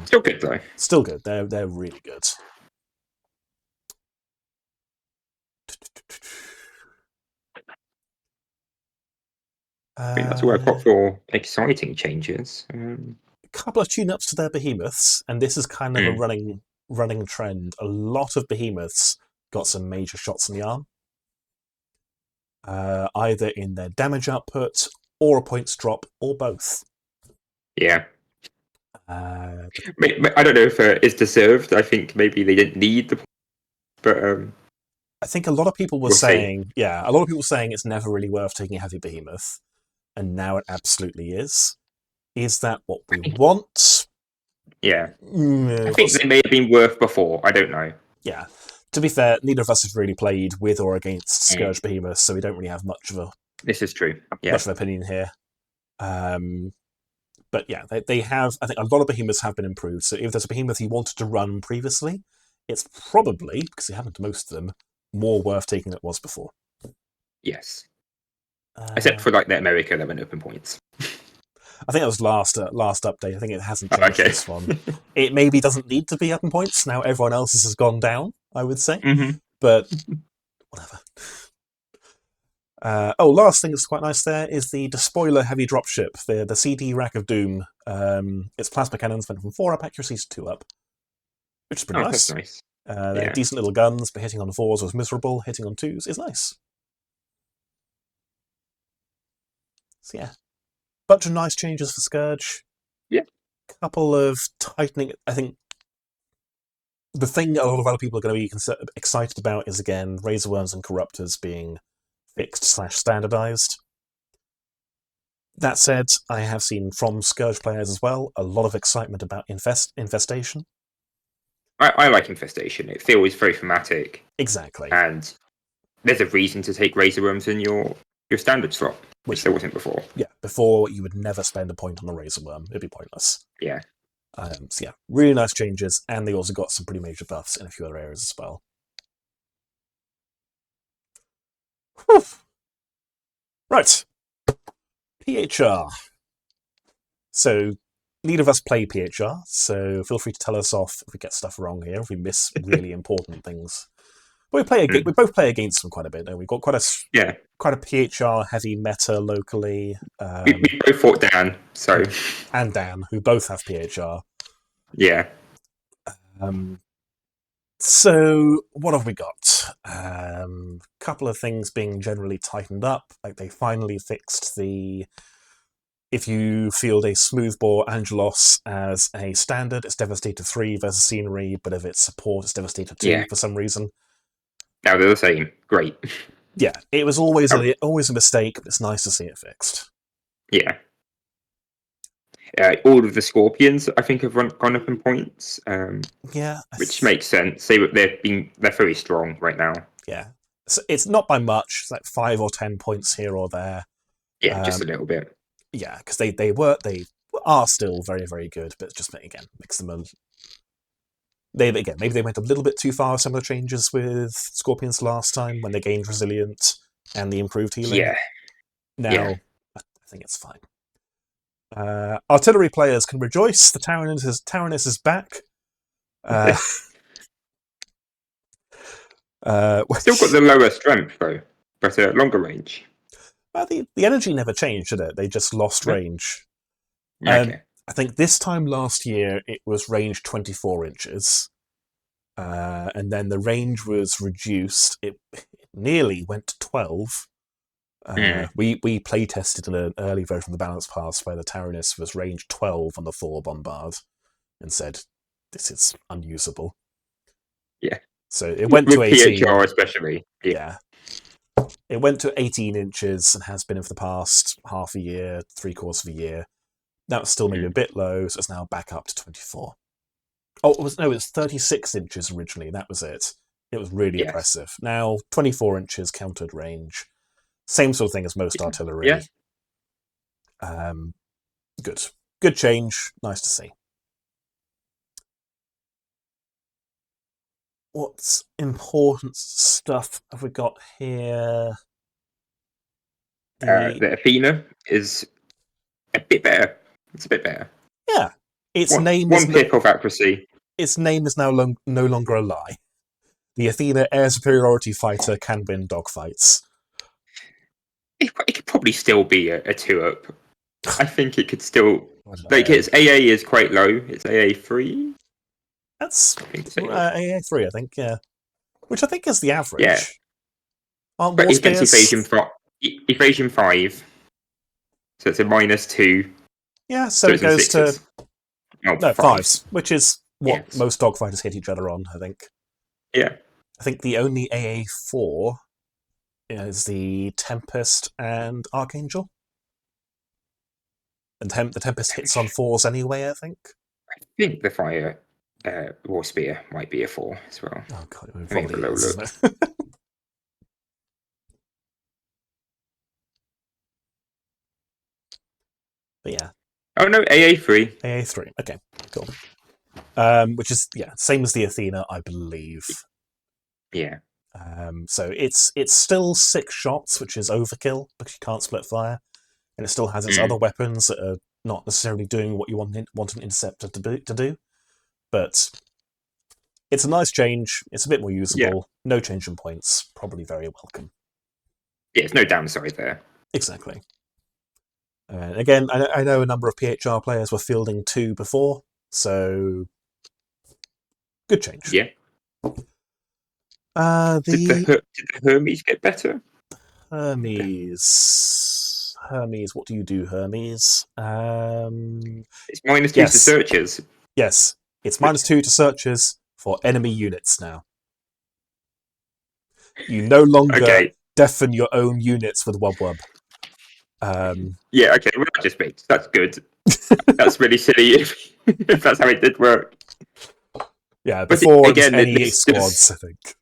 Still good though. Still good. They're really good. I think that's all I've got for exciting changes. A couple of tune-ups to their behemoths, and this is kind of a running trend. A lot of behemoths got some major shots in the arm, either in their damage output or a points drop, or both. Yeah. I don't know if it's deserved. I think maybe they didn't need the, but I think a lot of people were saying it's never really worth taking a heavy behemoth, and now it absolutely is. Is that what we want? Yeah. I think they may have been worth before. I don't know. Yeah. To be fair, neither of us have really played with or against Scourge behemoths, so we don't really have much of a. This is true. Yeah. Much of an opinion here. But yeah, they have. I think a lot of behemoths have been improved. So if there's a behemoth you wanted to run previously, it's probably, because it happened to most of them, more worth taking than it was before. Yes. Except for like the America that went up in points. I think that was last update. I think it hasn't changed this one. It maybe doesn't need to be up in points. Now everyone else's has gone down, I would say. But whatever. Last thing that's quite nice there is the Despoiler Heavy Dropship, the CD Rack of Doom. Its plasma cannons went from 4 up accuracies to 2 up, which is pretty nice. That's nice. They're decent little guns, but hitting on 4s was miserable. Hitting on 2s is nice. So yeah. bunch of nice changes for Scourge. Yeah. Couple of tightening. I think the thing a lot of other people are going to be excited about is, again, Razorworms and Corruptors being fixed/standardized. That said, I have seen from Scourge players as well a lot of excitement about Infestation. I like Infestation. It feels very thematic. Exactly. And there's a reason to take Razorworms in your standard slot, which there wasn't before. Yeah, before you would never spend a point on a Razorworm. It'd be pointless. Yeah. So yeah, really nice changes, and they also got some pretty major buffs in a few other areas as well. Whew. Right. PHR. So, neither of us play PHR, so feel free to tell us off if we get stuff wrong here, if we miss really important things. But we both play against them quite a bit, and we've got quite a PHR heavy meta locally. We both fought Dan, so and Dan, who both have PHR. Yeah. So what have we got? Couple of things being generally tightened up. Like they finally fixed the. If you field a Smoothbore Angelos as a standard, it's Devastator 3 versus Scenery, but if it's support, it's Devastator 2 for some reason. Now they're the same. Great. Yeah, it was always a mistake, but it's nice to see it fixed. Yeah. All of the Scorpions, I think, have gone up in points. Which makes sense. They're very strong right now. Yeah, so it's not by much. It's like 5 or 10 points here or there. Yeah, just a little bit. Yeah, because they are still very, very good, but just again makes them maybe they went a little bit too far with some of the changes with Scorpions last time when they gained Resilient and the improved healing. Yeah. Now I think it's fine. Artillery players can rejoice. The Taranis is back. Still got the lower strength though, but longer range. Well, the energy never changed, did it? They just lost range. Okay. I think this time last year it was range 24 inches, and then the range was reduced. It nearly went to 12. We play tested in an early version of the Balance Pass where the Taranis was range 12 on the Thor Bombard, and said this is unusable. Yeah. So it went to 18. PHR especially. Yeah. It went to 18 inches and has been for the past half a year, 3/4 of a year. That was still maybe a bit low, so it's now back up to 24. Oh, it was 36 inches originally. That was it. It was really impressive. Now 24 inches countered range. Same sort of thing as most artillery. Yeah. Good change. Nice to see. What important stuff have we got here? The Athena is a bit better. It's a bit better. Yeah. One pip of accuracy. Its name is now no longer a lie. The Athena air superiority fighter can win dogfights. It could probably still be a 2-up. I think it could still. Its AA is quite low. It's AA 3. That's AA 3, I think, yeah. Which I think is the average. Yeah. But against Evasion 5. So it's a -2. Yeah, so it goes to... No, 5s, which is what most dogfighters hit each other on, I think. Yeah. I think the only AA 4 is the Tempest and Archangel. And the Tempest hits on 4s anyway, I think. I think the Fire War Spear might be a 4 as well. Oh god, it probably is, isn't it? But yeah. Oh no, AA3. AA3, okay, cool. Which is, same as the Athena, I believe. Yeah. So it's still 6 shots, which is overkill, because you can't split fire. And it still has its other weapons that are not necessarily doing what you want an interceptor to do. But it's a nice change. It's a bit more usable. Yeah. No change in points. Probably very welcome. Yeah, it's no downside there. Exactly. Again, I know a number of PHR players were fielding 2 before, so good change. Yeah. Did the Hermes get better? Hermes... Hermes. What do you do, Hermes? It's -2 to Yes. searchers. Yes. It's -2 to searchers for enemy units now. You no longer Okay. deafen your own units with Wub Wub. Yeah, okay, well, that just makes that's good. That's really silly if that's how it did work. Yeah, before again, any squads, I think.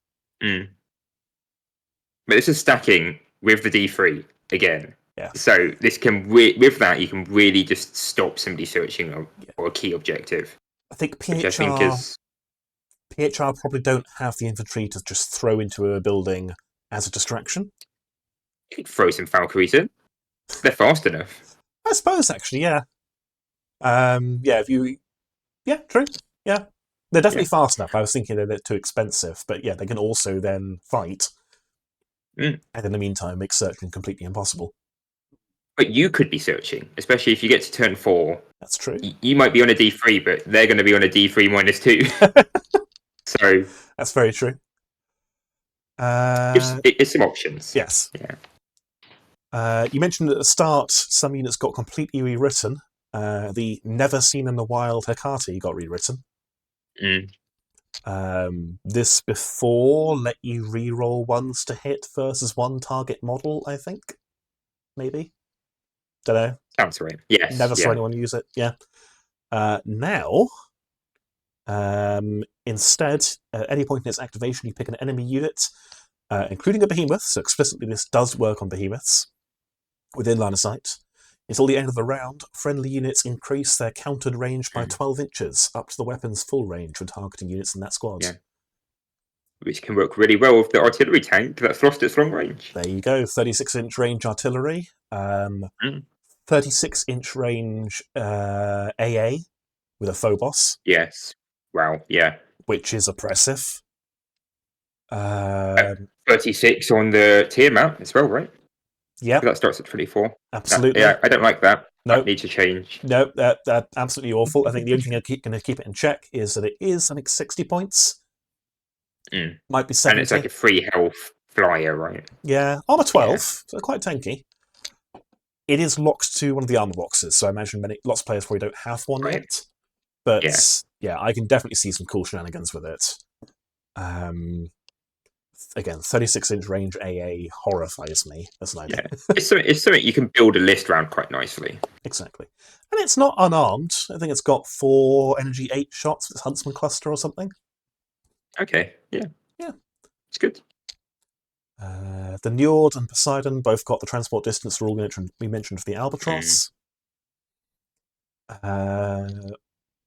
But this is stacking with the D3 again. Yeah. So this can with that you can really just stop somebody searching for a key objective. I think which I think is PHR probably don't have the infantry to just throw into a building as a distraction. You could throw some Valkyries in. They're fast enough. I suppose, actually, yeah. Yeah, true. Yeah. They're definitely fast enough. I was thinking they're too expensive, but yeah, they can also then fight. And in the meantime, make searching completely impossible. But you could be searching, especially if you get to turn 4. That's true. You might be on a D3, but they're going to be on a D3 -2. So that's very true. It's some options. Yes. Yeah. You mentioned at the start some units got completely rewritten. The Never Seen in the Wild Hecate got rewritten. This before let you reroll ones to hit versus one target model, I think. Maybe. Don't know. Sounds right. Yes. Never saw anyone use it. Yeah. Now, instead, at any point in its activation, you pick an enemy unit, including a behemoth. So explicitly, this does work on behemoths within line of sight. Until the end of the round, friendly units increase their countered range by 12 inches, up to the weapon's full range when targeting units in that squad. Yeah. Which can work really well with the artillery tank that's lost its long range. There you go, 36-inch range artillery, 36-inch range AA with a Phobos. Yes. Wow, yeah. Which is oppressive. 36 on the tier map as well, right? Yeah. That starts at 24. Absolutely. I don't like that. No. That needs to change. No, that's absolutely awful. I think the only thing I'm going to keep it in check is that it is, I think, 60 points. Might be 70. And it's like a free health flyer, right? Yeah. Armor 12, so quite tanky. It is locked to one of the armor boxes, so I imagine lots of players probably don't have one yet. But yeah, I can definitely see some cool shenanigans with it. Again, 36-inch range AA horrifies me as an idea. Yeah. It's something you can build a list around quite nicely. Exactly. And it's not unarmed. I think it's got 4 energy 8 shots with its Huntsman cluster or something. Okay, yeah. Yeah. It's good. The Njord and Poseidon both got the transport distance rule we mentioned for the Albatross.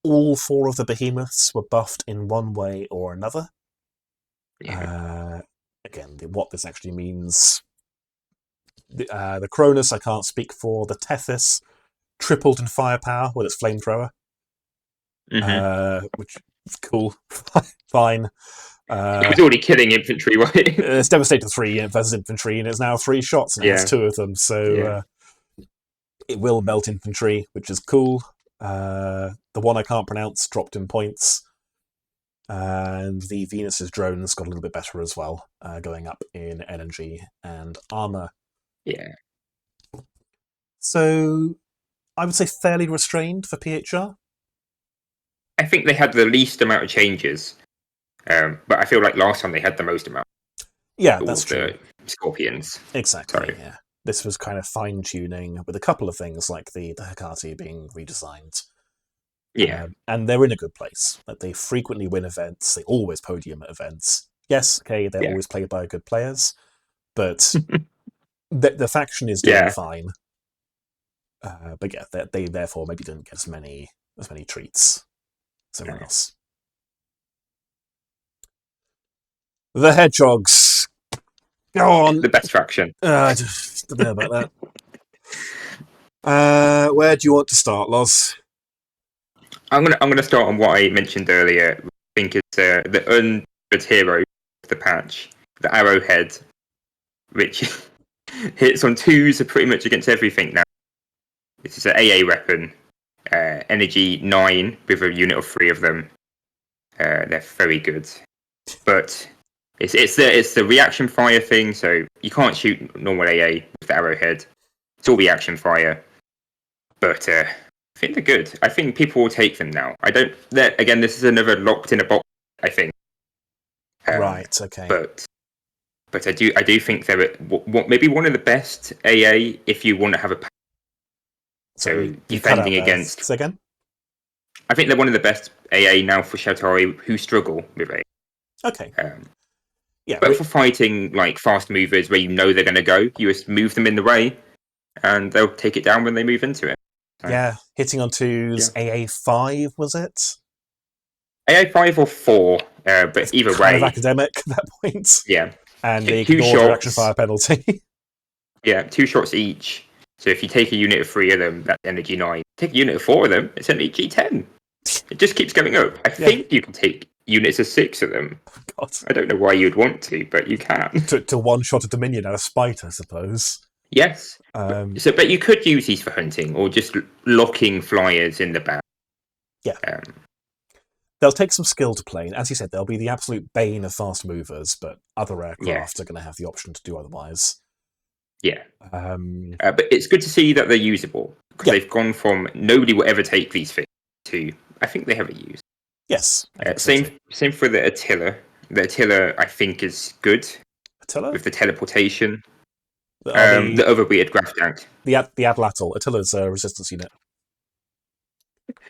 All 4 of the behemoths were buffed in one way or another. Yeah. Again, what this actually means. The Cronus, I can't speak for. The Tethys tripled in firepower with its flamethrower. Which is cool. Fine. It was already killing infantry, right? It's devastated 3 versus infantry, and it's now 3 shots, and it has 2 of them. So it will melt infantry, which is cool. The one I can't pronounce dropped in points. And the Venus's drones got a little bit better as well, going up in energy and armor. Yeah. So I would say fairly restrained for PHR. I think they had the least amount of changes, but I feel like last time they had the most amount. Yeah, that's true. Scorpions. Exactly. Yeah. This was kind of fine tuning with a couple of things like the Hecate being redesigned. Yeah. And they're in a good place. Like, they frequently win events. They always podium at events. Yes, okay, they're always played by good players, but the faction is doing fine. But yeah, they therefore maybe didn't get as many treats as everyone else. The Hedgehogs. Go on. The best faction. I just don't know about that. Where do you want to start, Loz? I'm gonna start on what I mentioned earlier. I think it's the undead hero of the patch, the Arrowhead, which hits on 2s pretty much against everything now. This is an AA weapon, energy 9 with a unit of 3 of them. They're very good, but it's the reaction fire thing. So you can't shoot normal AA with the Arrowhead. It's all reaction fire, but I think they're good. I think people will take them now. I don't. Again, this is another locked in a box. I think. Right. Okay. But I do think they're maybe one of the best AA if you want to have a. So you cut out defending there. against. Say again? I think they're one of the best AA now for Sheltari who struggle with AA. Okay. Yeah. But for fighting like fast movers where you know they're going to go, you just move them in the way, and they'll take it down when they move into it. So, yeah, hitting on twos. Yeah. AA5 was it? AA5 or 4, but it's either kind way, of academic at that point. Yeah, and they ignore the reaction fire penalty. Yeah, 2 shots each. So if you take a unit of 3 of them, that's energy 9. Take a unit of 4 of them, it's energy 10. It just keeps going up. I think you can take units of 6 of them. God. I don't know why you'd want to, but you can. to one-shot a Dominion out of spite, I suppose. Yes. But you could use these for hunting or just locking flyers in the back. Yeah. They'll take some skill to play. And as you said, they'll be the absolute bane of fast movers, but other aircraft are going to have the option to do otherwise. Yeah. But it's good to see that they're usable. Because they've gone from nobody will ever take these things to, I think they have a use. Yes. Same for the Attila. The Attila, I think, is good. Attila? With the teleportation. The other weird graph tank. The Adlatal. Attila's a resistance unit.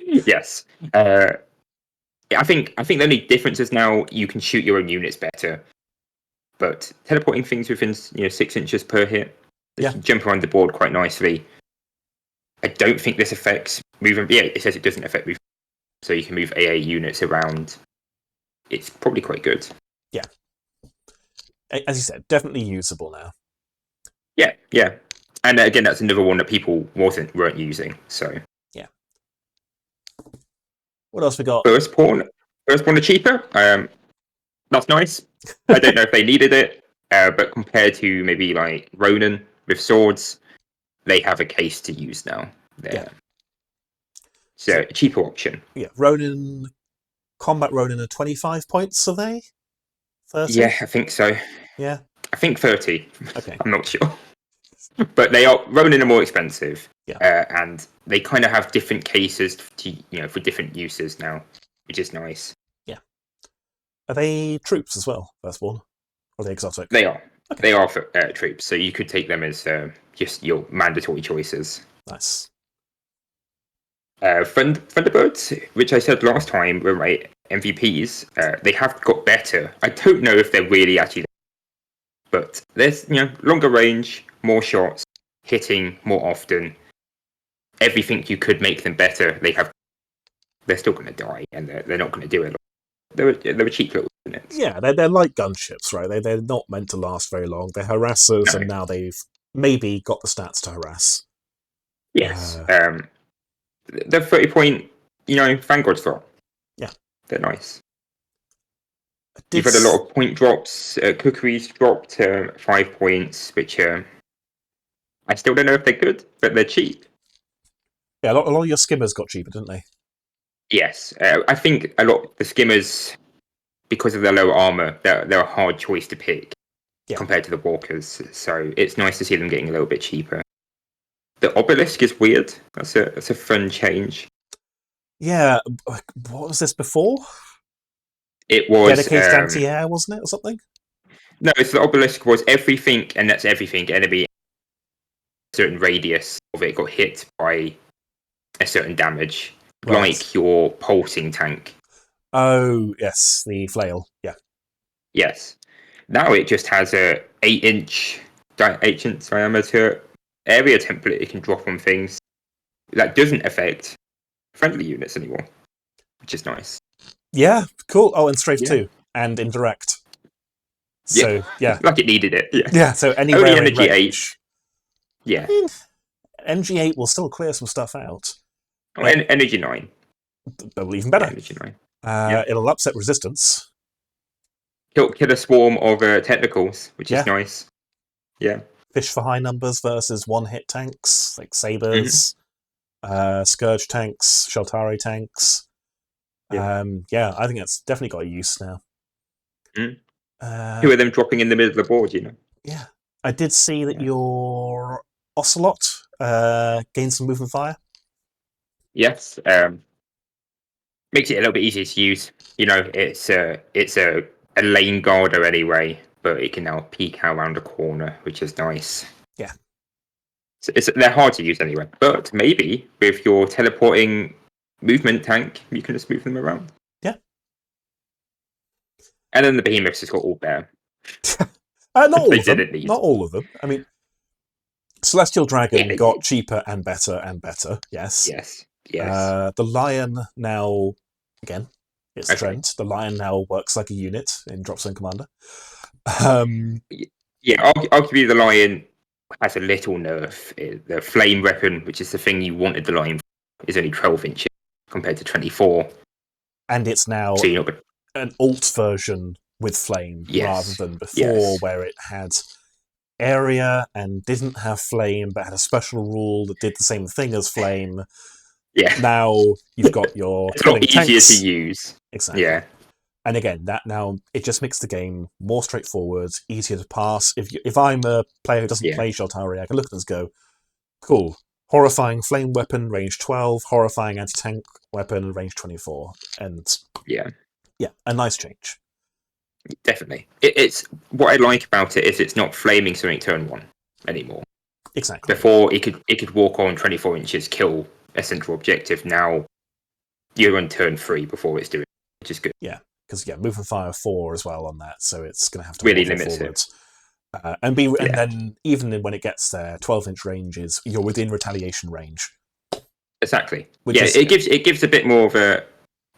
Yes. I think the only difference is now you can shoot your own units better. But teleporting things within 6 inches per hit, they can jump around the board quite nicely. I don't think this affects movement. Yeah, it says it doesn't affect movement. So you can move AA units around. It's probably quite good. Yeah. As you said, definitely usable now. Yeah. And again, that's another one that people weren't using. So yeah. What else we got? First pawn are cheaper. That's nice. I don't know if they needed it, but compared to maybe like Ronin with swords, they have a case to use now. Yeah. So a cheaper option. Yeah, Ronin, combat Ronin are 25 points, are they? 30? Yeah, I think so. Yeah. I think 30. Okay. I'm not sure. But Ronin are more expensive. Yeah. And they kind of have different cases for different uses now, which is nice. Yeah. Are they troops as well, firstborn? Or are they exotic? They are. Okay. They are for troops, so you could take them as just your mandatory choices. Nice. Thunderbirds, which I said last time were my MVPs, they have got better. I don't know if they're really actually, but there's longer range, more shots, hitting more often. Everything you could make them better, they're still going to die, and they're not going to do it. They're cheap little units. Yeah, they're like gunships, right? They're not meant to last very long. They're harassers, and now they've maybe got the stats to harass. Yes. They're 30-point, Vanguard slot. Yeah. They're nice. You've had a lot of point drops. Cookeries dropped 5 points, which I still don't know if they're good, but they're cheap. Yeah, a lot of your skimmers got cheaper, didn't they? Yes. I think a lot of the skimmers, because of their lower armor, they're a hard choice to pick compared to the walkers. So it's nice to see them getting a little bit cheaper. The obelisk is weird. That's a fun change. Yeah. What was this before? It was dedicated anti-air, wasn't it, or something? No, so the obelisk was everything, and that's everything. Enemy a certain radius of it got hit by a certain damage, like your pulsing tank. Oh yes, the flail. Yeah. Yes. Now it just has a 8-inch diameter area template it can drop on things. That doesn't affect friendly units anymore, which is nice. Yeah, cool. Oh, and strafe too, and indirect. So yeah, like it needed it. Yeah. So anywhere only energy range. 8. Yeah. I mean, NG8 will still clear some stuff out. Oh, energy 9. Even better. Yeah, energy 9. It'll upset resistance. Kill a swarm of technicals, which is nice. Yeah. Fish for high numbers versus one-hit tanks, like Sabres, Scourge tanks, Sheltari tanks. Yeah. I think it's definitely got a use now. Two of them dropping in the middle of the board, Yeah. I did see that your Ocelot gain some movement fire. Yes. Makes it a little bit easier to use. You know, it's a lane guarder anyway, but it can now peek out around the corner, which is nice. Yeah. So they're hard to use anyway, but maybe with your teleporting movement tank, you can just move them around. Yeah. And then the behemoths has got all bear. Not all They of them. didn't need. Not all of them. I mean, Celestial Dragon got cheaper and better and better. Yes. Yes. Yes. The Lion now, again, it's Okay. trend. The Lion now works like a unit in Dropzone Commander. Yeah, arguably the Lion has a little nerf. The flame weapon, which is the thing you wanted the Lion for, is only 12 inches compared to 24. And it's now So you're not an alt version with flame rather than before, where it had area and didn't have flame but had a special rule that did the same thing as flame. Yeah. Now you've got your it's a lot easier tanks. to use. Exactly. Yeah. And again, that now it just makes the game more straightforward, easier to pass. If I'm a player who doesn't play Sheltari, I can look at this and go, cool. Horrifying flame weapon, range 12. Horrifying anti-tank weapon, range 24. And yeah, a nice change. Definitely. It's what I like about it is it's not flaming something turn 1 anymore. Exactly. Before it could walk on 24 inches, kill a central objective. Now you're on turn 3 before it's doing it, which is good. Yeah, because movement fire 4 as well on that, so it's going to have to really limit forward. And then even when it gets there, 12-inch ranges, you're within retaliation range. Exactly. It gives a bit more of a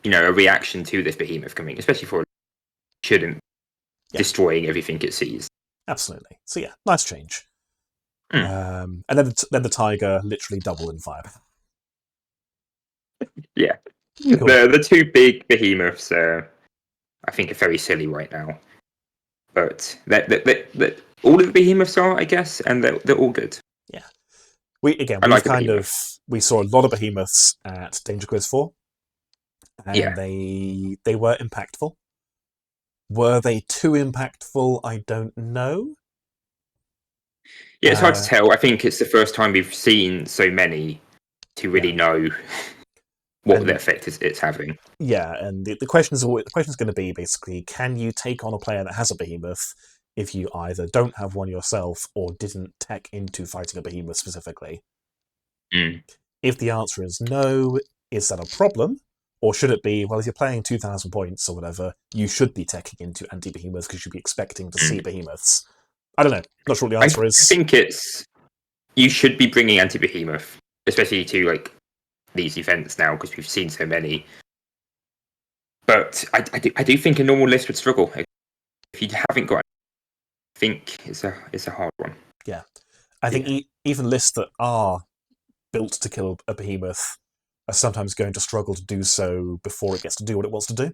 reaction to this behemoth coming, especially for shouldn't destroying everything it sees. Absolutely. So yeah, nice change. And then the tiger literally double in fire. Yeah. Cool. The two big behemoths I think are very silly right now. But all of the behemoths are, I guess, and they're all good. Yeah. We saw a lot of behemoths at Danger Quiz 4. And they were impactful. Were they too impactful? I don't know. Yeah, it's hard to tell. I think it's the first time we've seen so many to really know what the effect it's having. Yeah, and the question is going to be basically, can you take on a player that has a behemoth if you either don't have one yourself or didn't tech into fighting a behemoth specifically? If the answer is no, is that a problem? Or should it be, well, if you're playing 2,000 points or whatever, you should be teching into anti-behemoths because you'd be expecting to see behemoths? I don't know. Not sure what the answer is. I think you should be bringing anti-behemoth, especially to these events now because we've seen so many. But I do think a normal list would struggle if you haven't got. I think it's a hard one. Yeah, I think even lists that are built to kill a behemoth are sometimes going to struggle to do so before it gets to do what it wants to do.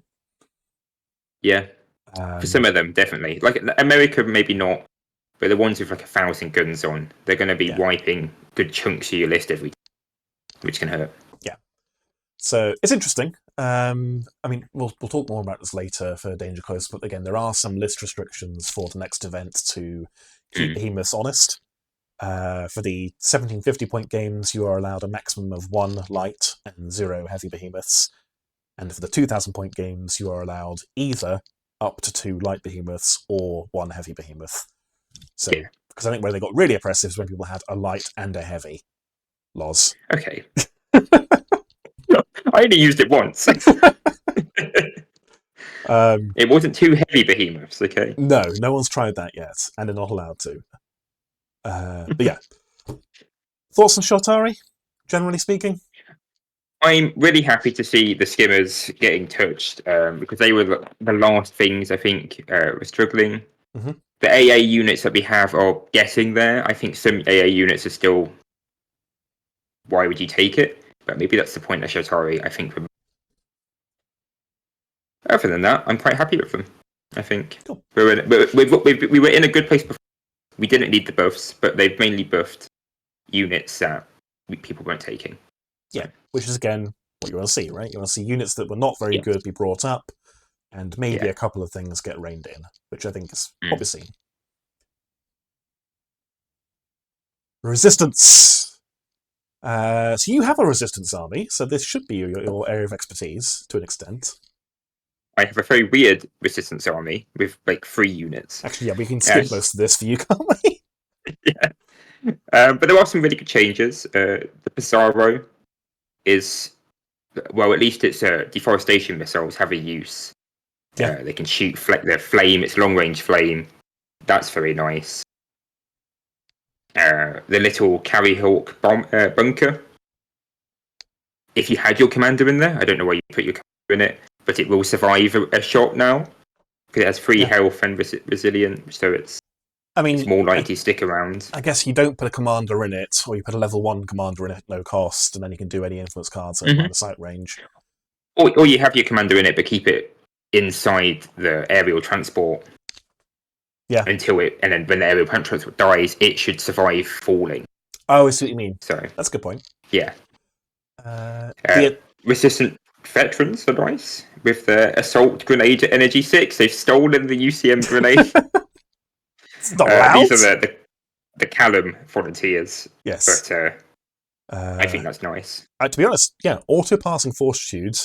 Yeah, for some of them, definitely. Like America, maybe not, but the ones with 1,000 guns on, they're going to be wiping good chunks of your list every time, which can hurt. Yeah. So it's interesting. I mean, we'll talk more about this later for Danger Close, but again, there are some list restrictions for the next event to keep behemoths honest. For the 1750-point games, you are allowed a maximum of 1 light and 0 heavy behemoths. And for the 2,000-point games, you are allowed either up to 2 light behemoths or 1 heavy behemoth. So, because I think where they got really oppressive is when people had a light and a heavy. Loz. Okay. I only used it once. It wasn't 2 heavy behemoths, okay? No one's tried that yet, and they're not allowed to. But yeah. Thoughts on Sheltari, generally speaking? I'm really happy to see the skimmers getting touched because they were the last things I think were struggling. Mm-hmm. The AA units that we have are getting there. I think some AA units are still. Why would you take it? But maybe that's the point of Sheltari. I think. Other than that, I'm quite happy with them. I think cool. we were in a good place before. We didn't need the buffs, but they've mainly buffed units that people weren't taking. Yeah, which is, again, what you want to see, right? You want to see units that were not very good be brought up, and maybe a couple of things get reined in, which I think is obviously. Resistance! So you have a resistance army, so this should be your area of expertise to an extent. I have a very weird resistance army with like 3 units. Actually, yeah, we can skip most of this for you, can't we? Yeah. But there are some really good changes. The Pizarro is, well, at least its deforestation missiles have a use. Yeah. They can shoot their flame, it's long range flame. That's very nice. The little Carry Hawk bunker. If you had your commander in there, I don't know why you put your commander in it, but it will survive a shot now because it has 3 health and resilient, so it's more likely to stick around. I guess you don't put a commander in it, or you put a level 1 commander in it at no cost, and then you can do any influence cards at line of sight range. Or you have your commander in it, but keep it inside the aerial transport. Yeah. And then when the aerial transport dies, it should survive falling. Oh, I see what you mean. So that's a good point. Yeah. Resistant veterans are nice with the assault grenade at Energy 6. They've stolen the UCM grenade. It's not allowed. These are the Callum volunteers. Yes. But I think that's nice. To be honest, yeah, auto-passing fortitude,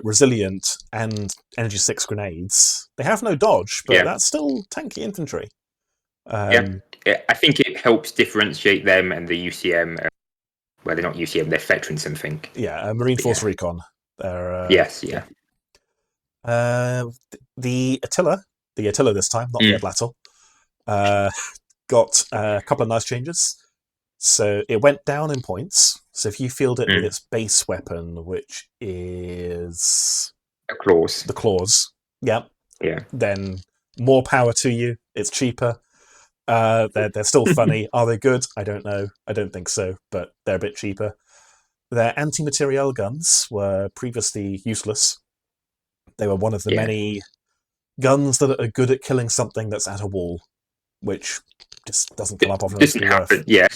resilient, and Energy 6 grenades. They have no dodge, but that's still tanky infantry. I think it helps differentiate them and the UCM. Well, they're not UCM, they're veterans, I think. Yeah, Marine Force Recon. They're, yes, yeah. The Attila this time, not the Atlatl, got a couple of nice changes. So it went down in points. So if you field it with its base weapon, which is the claws, then more power to you. It's cheaper. They're still funny. Are they good? I don't know. I don't think so, but they're a bit cheaper. Their anti-materiel guns were previously useless. They were one of the many guns that are good at killing something that's at a wall, which just doesn't come up often. Doesn't happen. Yeah.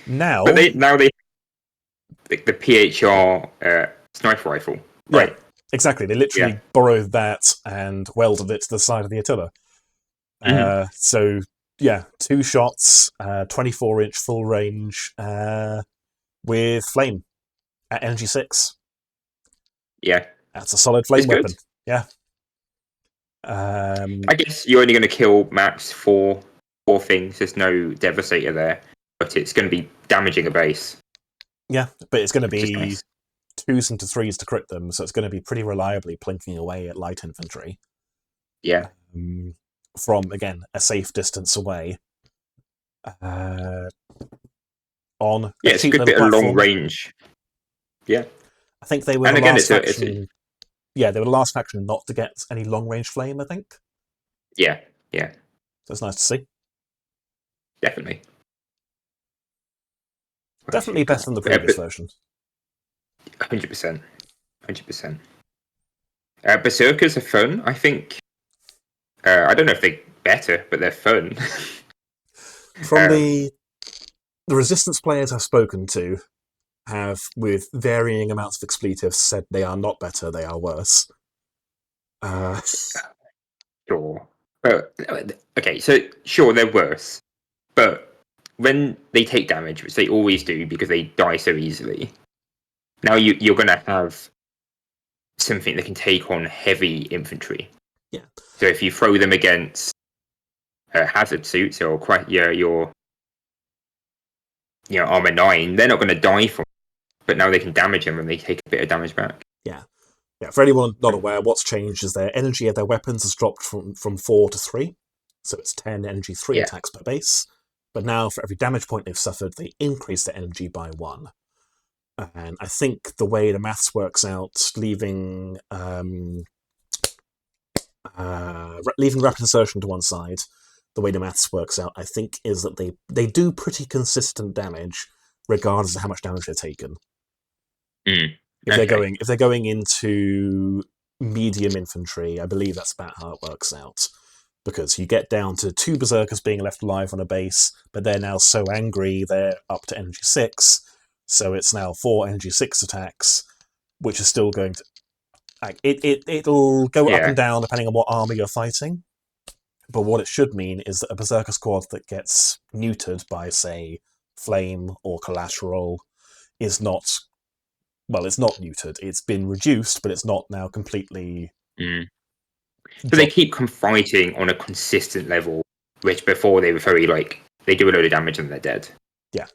Now, but they the PHR sniper rifle, right? Yeah, exactly. They literally borrowed that and welded it to the side of the Attila. So yeah, 2 shots, 24-inch full range, with flame at Energy 6. Yeah, that's a solid flame weapon. Good. Yeah. I guess you're only going to kill max 4 things. There's no Devastator there, but it's going to be damaging a base. Yeah, but it's going to be 2s into 3s to crit them, so it's going to be pretty reliably plinking away at light infantry. Yeah. From, again, a safe distance away. It's a good bit of long range. Yeah. I think they were the last faction. Yeah, they were the last faction not to get any long range flame, I think. Yeah. So it's nice to see. Definitely. Definitely better than the previous version. 100%. Berserkers are fun, I think. I don't know if they're better, but they're fun. From the Resistance players I've spoken to have, with varying amounts of expletives, said they are not better, they are worse. Sure. Okay, so sure, they're worse. But when they take damage, which they always do because they die so easily, now you're going to have something that can take on heavy infantry. Yeah. So if you throw them against hazard suits or your armor 9, they're not going to die from it, but now they can damage them and they take a bit of damage back. Yeah. For anyone not aware, what's changed is their energy of their weapons has dropped from 4 to 3. So it's 10 energy 3 attacks per base. But now for every damage point they've suffered, they increase their energy by 1. And I think the way the maths works out, leaving rapid insertion to one side, the way the maths works out, I think, is that they do pretty consistent damage regardless of how much damage they're taken. If they're going into medium infantry, I believe that's about how it works out. Because you get down to 2 berserkers being left alive on a base, but they're now so angry they're up to energy 6, so it's now 4 energy 6 attacks, which is still going to... It'll go up and down depending on what army you're fighting, but what it should mean is that a berserker squad that gets neutered by, say, flame, or collateral is not... Well, it's not neutered. It's been reduced, but it's not now completely... So they keep fighting on a consistent level, which before they were very, they do a load of damage and they're dead. Yeah,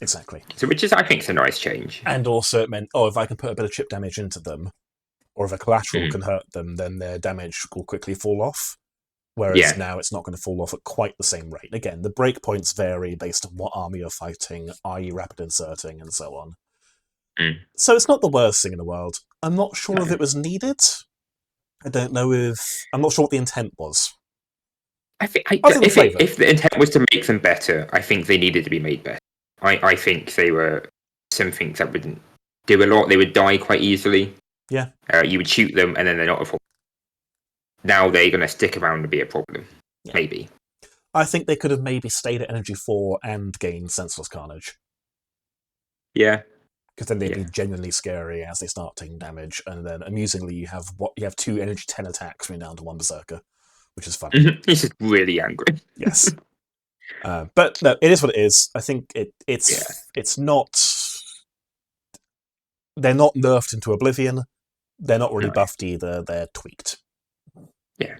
exactly. So which is, I think, is a nice change. And also it meant, if I can put a bit of chip damage into them, or if a collateral can hurt them, then their damage will quickly fall off. Whereas now it's not going to fall off at quite the same rate. Again, the breakpoints vary based on what army you're fighting, i.e. rapid inserting, and so on. So it's not the worst thing in the world. I'm not sure if it was needed. I don't know if... I'm not sure what the intent was. I think if the intent was to make them better, I think they needed to be made better. I think they were some things that wouldn't do a lot. They would die quite easily. Yeah. You would shoot them and then they're not a problem. Now they're going to stick around and be a problem. Yeah. Maybe. I think they could have maybe stayed at Energy 4 and gained Senseless Carnage. Yeah. Because then they'd be genuinely scary as they start taking damage. And then, amusingly, you have 2 Energy 10 attacks running down to 1 Berserker, which is fun. He's just really angry. Yes. But no, it is what it is. I think it's not... They're not nerfed into oblivion. They're not really buffed either. They're tweaked. Yeah.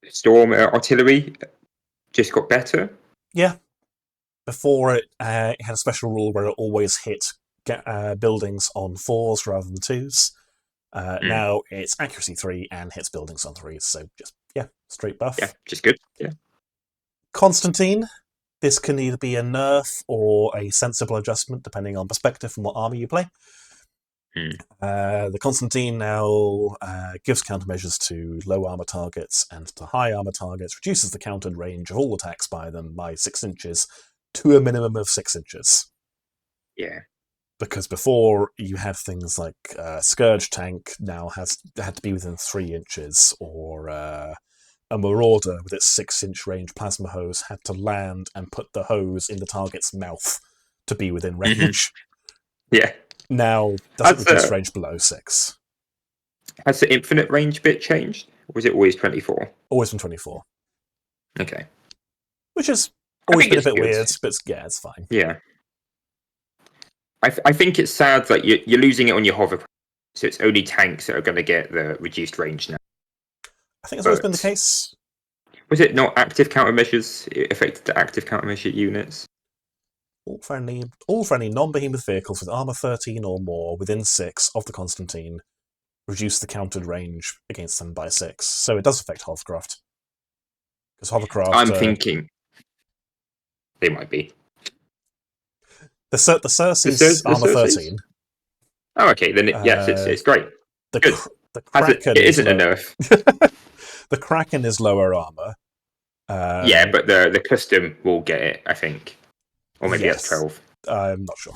Storm artillery just got better. Yeah. Before it had a special rule where it always hit buildings on 4s rather than 2s. Now it's accuracy 3 and hits buildings on 3s. So just straight buff. Yeah, just good. Yeah. Constantine. This can either be a nerf or a sensible adjustment depending on perspective from what army you play. The Constantine now gives countermeasures to low armor targets and to high armor targets, reduces the countered range of all attacks by them by 6 inches to a minimum of 6 inches. Yeah. Because before you had things like Scourge Tank now had to be within 3 inches, or a Marauder with its 6-inch range plasma hose had to land and put the hose in the target's mouth to be within range. Yeah. Now, doesn't reduce range below 6. Has the infinite range bit changed? Or was it always 24? Always from 24. Okay. Which has always been a bit weird, but yeah, it's fine. Yeah. I think it's sad that you're losing it on your hover, so it's only tanks that are going to get the reduced range now. I think it's always been the case. Was it not active countermeasures? It affected the active countermeasure units? All friendly non-behemoth vehicles with armor 13 or more within 6 of the Constantine reduce the countered range against them by 6. So it does affect hovercraft. Because hovercraft... I'm thinking they might be. The Cersei's armor 13. Oh, okay. Then yes, it's great. The Kraken it isn't a nerf. The Kraken is lower armor. Yeah, but the custom will get it, I think. Or maybe that's 12. I'm not sure.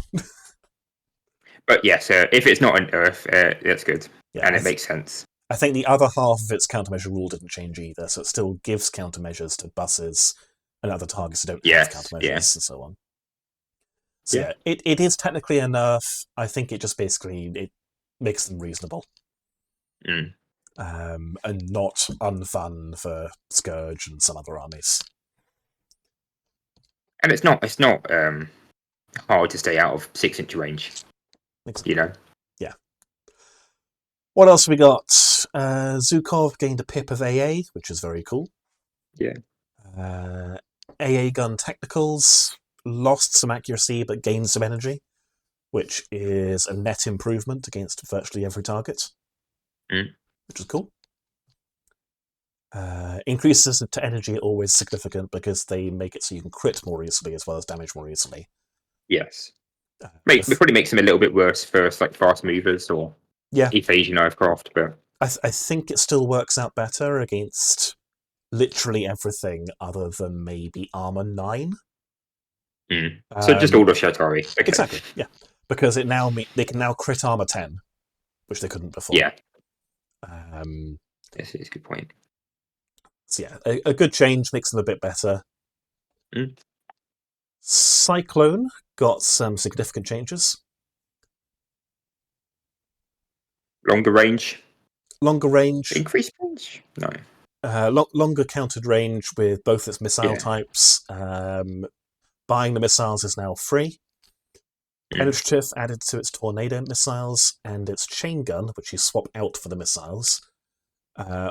But yes, if it's not an Earth, that's good. Yeah, and it makes sense. I think the other half of its countermeasure rule didn't change either, so it still gives countermeasures to buses and other targets that don't have countermeasures and so on. So it is technically a nerf. I think it just basically it makes them reasonable. And not unfun for Scourge and some other armies. And it's not hard to stay out of 6-inch range. Exactly. You know? Yeah. What else have we got? Zukov gained a pip of AA, which is very cool. Yeah. AA gun technicals lost some accuracy but gained some energy, which is a net improvement against virtually every target, which is cool. Increases to energy are always significant because they make it so you can crit more easily as well as damage more easily. Yes. It probably makes them a little bit worse for like fast movers or evasion aircraft, but I think it still works out better against literally everything other than maybe armor 9. So just all of Shatari. Okay. Exactly, yeah. Because they can now crit armor 10, which they couldn't before. Yeah. This is a good point. So yeah, a good change makes them a bit better. Cyclone got some significant changes. Longer range. Longer range. Increased range? No. longer countered range with both its missile types. Buying the missiles is now free. Penetrative added to its tornado missiles, and its chain gun, which you swap out for the missiles,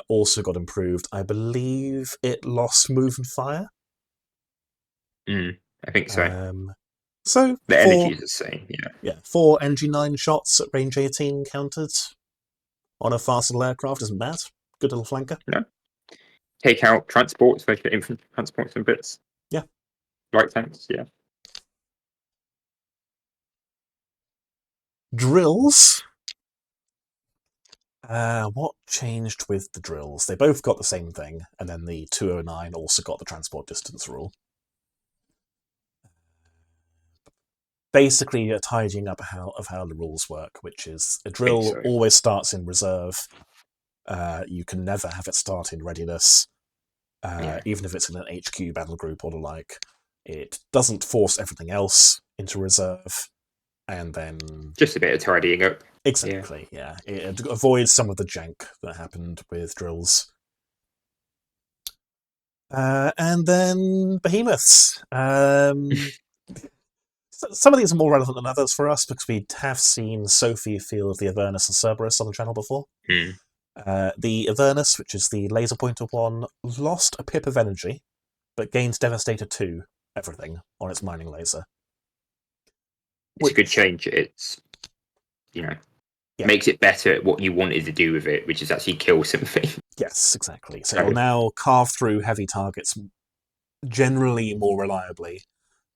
also got improved. I believe it lost move and fire. I think so. So the energy is the same. Yeah, 4 NG9 shots at range 18 countered on a fast little aircraft isn't bad. Good little flanker. No. Take out transports, like infantry transports and bits. Yeah. Light tanks, yeah. Drills. What changed with the drills? They both got the same thing, and then the 209 also got the transport distance rule. Basically, a tidying up of how the rules work, which is a drill always starts in reserve. You can never have it start in readiness, even if it's in an HQ battle group or the like. It doesn't force everything else into reserve, and then just a bit of tidying up. Exactly, yeah. It avoids some of the jank that happened with drills. And then behemoths. Some of these are more relevant than others for us because we have seen Sophie field the Avernus and Cerberus on the channel before. The Avernus, which is the laser pointer one, lost a pip of energy, but gains Devastator 2 everything on its mining laser. It's a good change. It's, makes it better at what you wanted to do with it, which is actually kill something. Yes, exactly. So it'll now carve through heavy targets generally more reliably,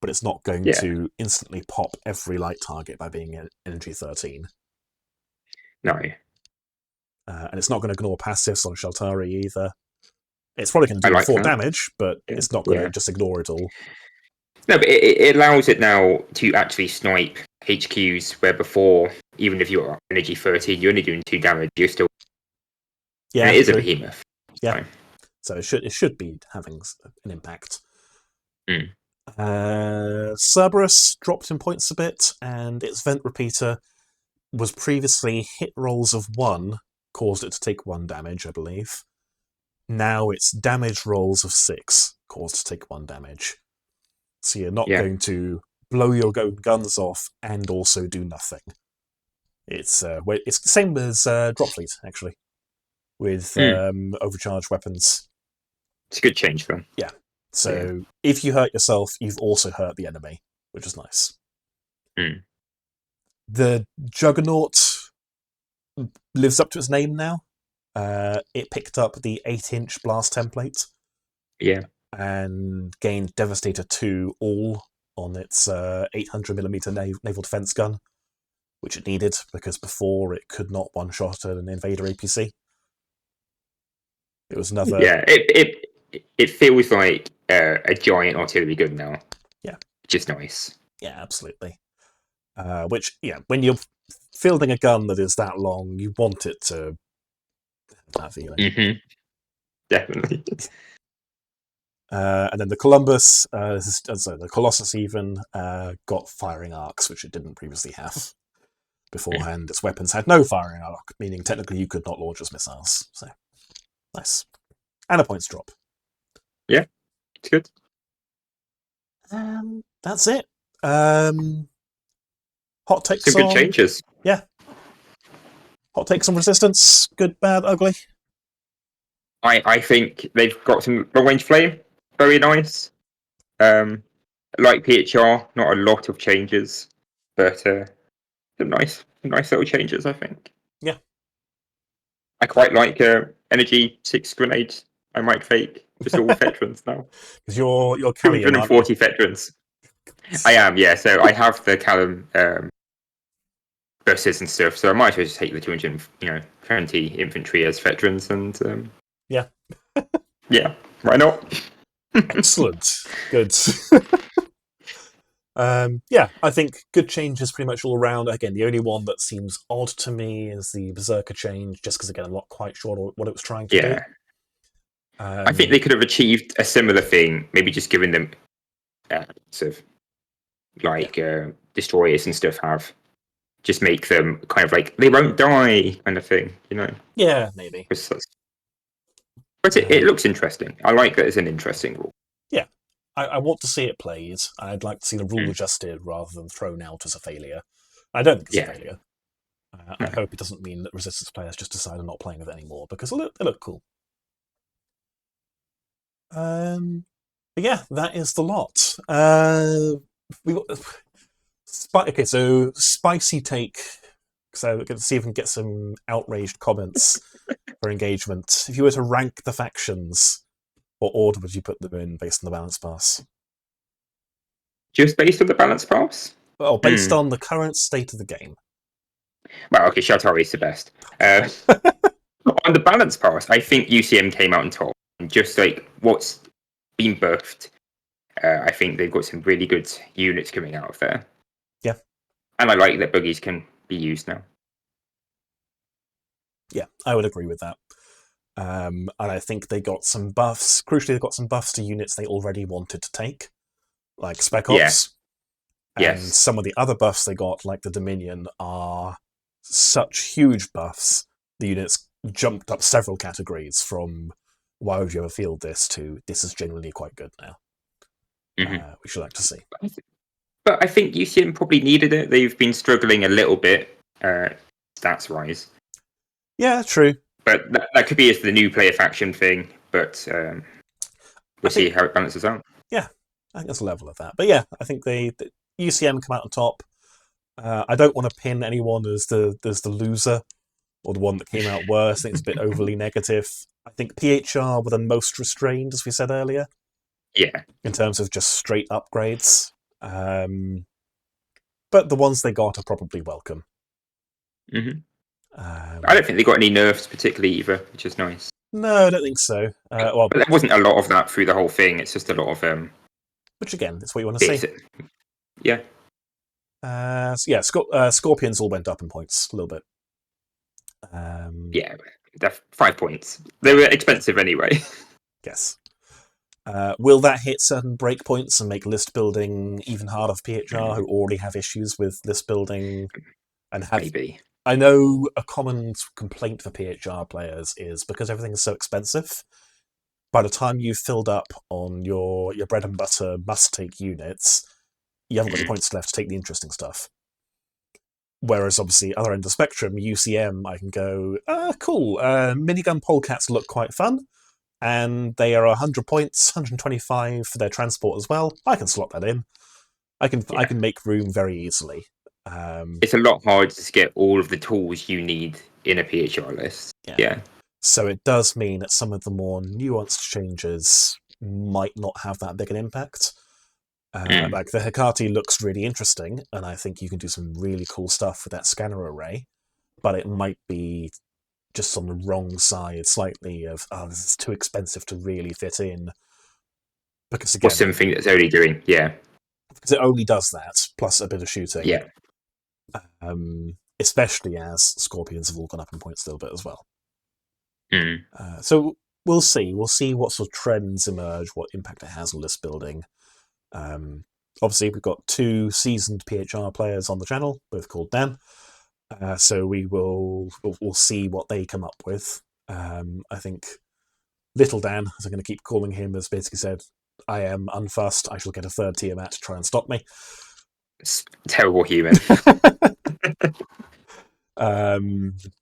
but it's not going to instantly pop every light target by being energy 13. No. And it's not going to ignore passives on Shaltari either. It's probably going to do 4 damage, but it's not going to just ignore it all. No, but it allows it now to actually snipe HQs, where before, even if you're energy 13, you're only doing 2 damage, you're still... Yeah, and it is a behemoth. Yeah. So it should be having an impact. Cerberus dropped in points a bit, and its vent repeater was previously hit rolls of 1, caused it to take 1 damage, I believe. Now it's damage rolls of 6, caused to take 1 damage. So you're not going to blow your guns off and also do nothing. It's the same as Drop Fleet, actually, with overcharged weapons. It's a good change for them. Yeah. So if you hurt yourself, you've also hurt the enemy, which is nice. The Juggernaut lives up to its name now. It picked up the 8-inch blast template. Yeah. And gained Devastator 2 all on its 800mm naval defense gun, which it needed because before it could not one-shot an Invader APC. It was another... Yeah, it feels like a giant artillery gun now. Yeah. Which is nice. Yeah, absolutely. Which, when you're fielding a gun that is that long, you want it to have that feeling. Definitely. And then the Columbus, the Colossus even, got firing arcs, which it didn't previously have. Beforehand, its weapons had no firing arc, meaning technically you could not launch as missiles. So, nice. And a points drop. Yeah, it's good. That's it. Hot takes Some good changes. Yeah. Hot takes on Resistance. Good, bad, ugly. I think they've got some long-range flame. Very nice. Like PHR, not a lot of changes, but some nice little changes, I think. Yeah. I quite like energy 6 grenades. I might fake. It's all veterans now. Because you're Callum, 240 veterans. I am, yeah. So I have the Callum buses and stuff. So I might as well just take the 220 infantry as veterans, and yeah, yeah. Why not? Excellent. Good. Yeah, I think good changes pretty much all around. Again, the only one that seems odd to me is the Berserker change, just because, again, I'm not quite sure what it was trying to do. I think they could have achieved a similar thing, maybe just giving them sort of like destroyers and stuff have. Just make them kind of like, they won't die kind of thing, Yeah, maybe. But it looks interesting. I like that it's an interesting rule. Yeah, I want to see it played. I'd like to see the rule adjusted rather than thrown out as a failure. I don't think it's a failure. I hope it doesn't mean that Resistance players just decide on not playing with it anymore, because they look cool. But yeah, that is the lot. We got okay, so spicy take. So we're going to see if we can get some outraged comments for engagement. If you were to rank the factions, what order would you put them in based on the balance pass? Just based on the balance pass? Well, based on the current state of the game. Well, okay, Shatari's the best. On the balance pass, I think UCM came out on top. Just like what's been buffed, I think they've got some really good units coming out of there. Yeah. And I like that buggies can be used now. Yeah, I would agree with that. And I think they got some buffs. Crucially, they got some buffs to units they already wanted to take, like Spec Ops. Yeah. And some of the other buffs they got, like the Dominion, are such huge buffs. The units jumped up several categories from why would you ever field this to this is genuinely quite good now. Which you'd like to see. But I think UCM probably needed it. They've been struggling a little bit stats-wise. Yeah, true. But that could be as the new player faction thing, but we'll see how it balances out. Yeah, I think there's a level of that. But yeah, I think the UCM come out on top. I don't want to pin anyone as the loser or the one that came out worse. I think it's a bit overly negative. I think PHR were the most restrained, as we said earlier. Yeah. In terms of just straight upgrades. But the ones they got are probably welcome. I don't think they got any nerfs particularly either, which is nice. No, I don't think so. Well, but there wasn't a lot of that through the whole thing. It's just a lot of which again, it's what you want to see. Yeah. So yeah, Scorpions all went up in points a little bit. Yeah, 5 points. They were expensive anyway. Yes. Will that hit certain breakpoints and make list building even harder for PHR, who already have issues with list building? And have maybe. I know a common complaint for PHR players is because everything is so expensive, by the time you've filled up on your bread and butter must-take units, you haven't got the points left to take the interesting stuff. Whereas, obviously, other end of the spectrum, UCM, I can go, cool, minigun polecats look quite fun, and they are 100 points, 125 for their transport as well. I can slot that in. I can make room very easily. It's a lot harder to get all of the tools you need in a PHR list. Yeah. So it does mean that some of the more nuanced changes might not have that big an impact. Like the Hecate looks really interesting, and I think you can do some really cool stuff with that scanner array, but it might be just on the wrong side slightly of, this is too expensive to really fit in. Because again, or something that's only doing, because it only does that, plus a bit of shooting. Yeah. Especially as Scorpions have all gone up in points a little bit as well. So we'll see. We'll see what sort of trends emerge, what impact it has on list building. Obviously, we've got 2 seasoned PHR players on the channel, both called Dan. So we'll see what they come up with. I think Little Dan, as I'm going to keep calling him, has basically said, I am unfussed. I shall get a 3rd tier mat to try and stop me. It's terrible human.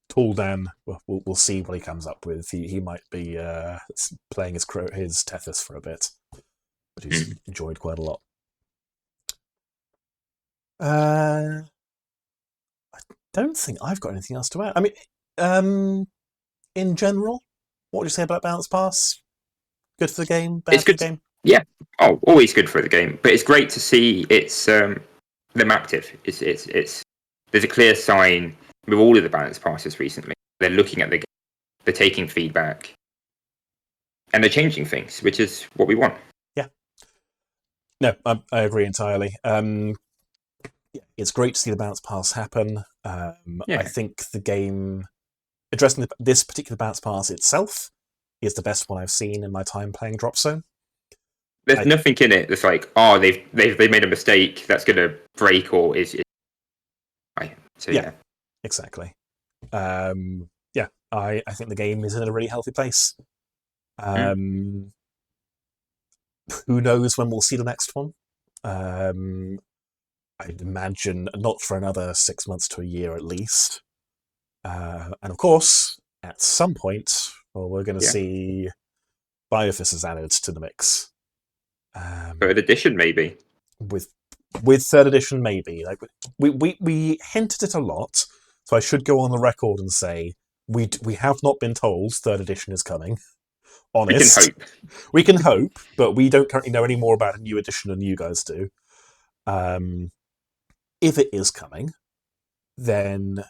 Tall Dan, we'll see what he comes up with. He might be playing his Tethys for a bit, but he's enjoyed quite a lot. I don't think I've got anything else to add. I mean, in general, what would you say about Balance Pass? Good for the game? Bad for the game? Yeah. Oh, always good for the game. But it's great to see it's them active. It's there's a clear sign with all of the Balance Passes recently. They're looking at the game, they're taking feedback, and they're changing things, which is what we want. Yeah. No, I agree entirely. It's great to see the Bounce Pass happen. I think the game, addressing this particular Bounce Pass itself, is the best one I've seen in my time playing Dropzone. There's nothing in it that's like, they've made a mistake that's going to break or is. So yeah, exactly. I think the game is in a really healthy place. Who knows when we'll see the next one? I'd imagine not for another 6 months to a year at least. And of course, at some point, we're going to see Biofizzes added to the mix. Third edition, maybe. With third edition, maybe. Like we hinted it a lot, so I should go on the record and say we have not been told third edition is coming. Honest, we can hope, but we don't currently know any more about a new edition than you guys do. If it is coming, then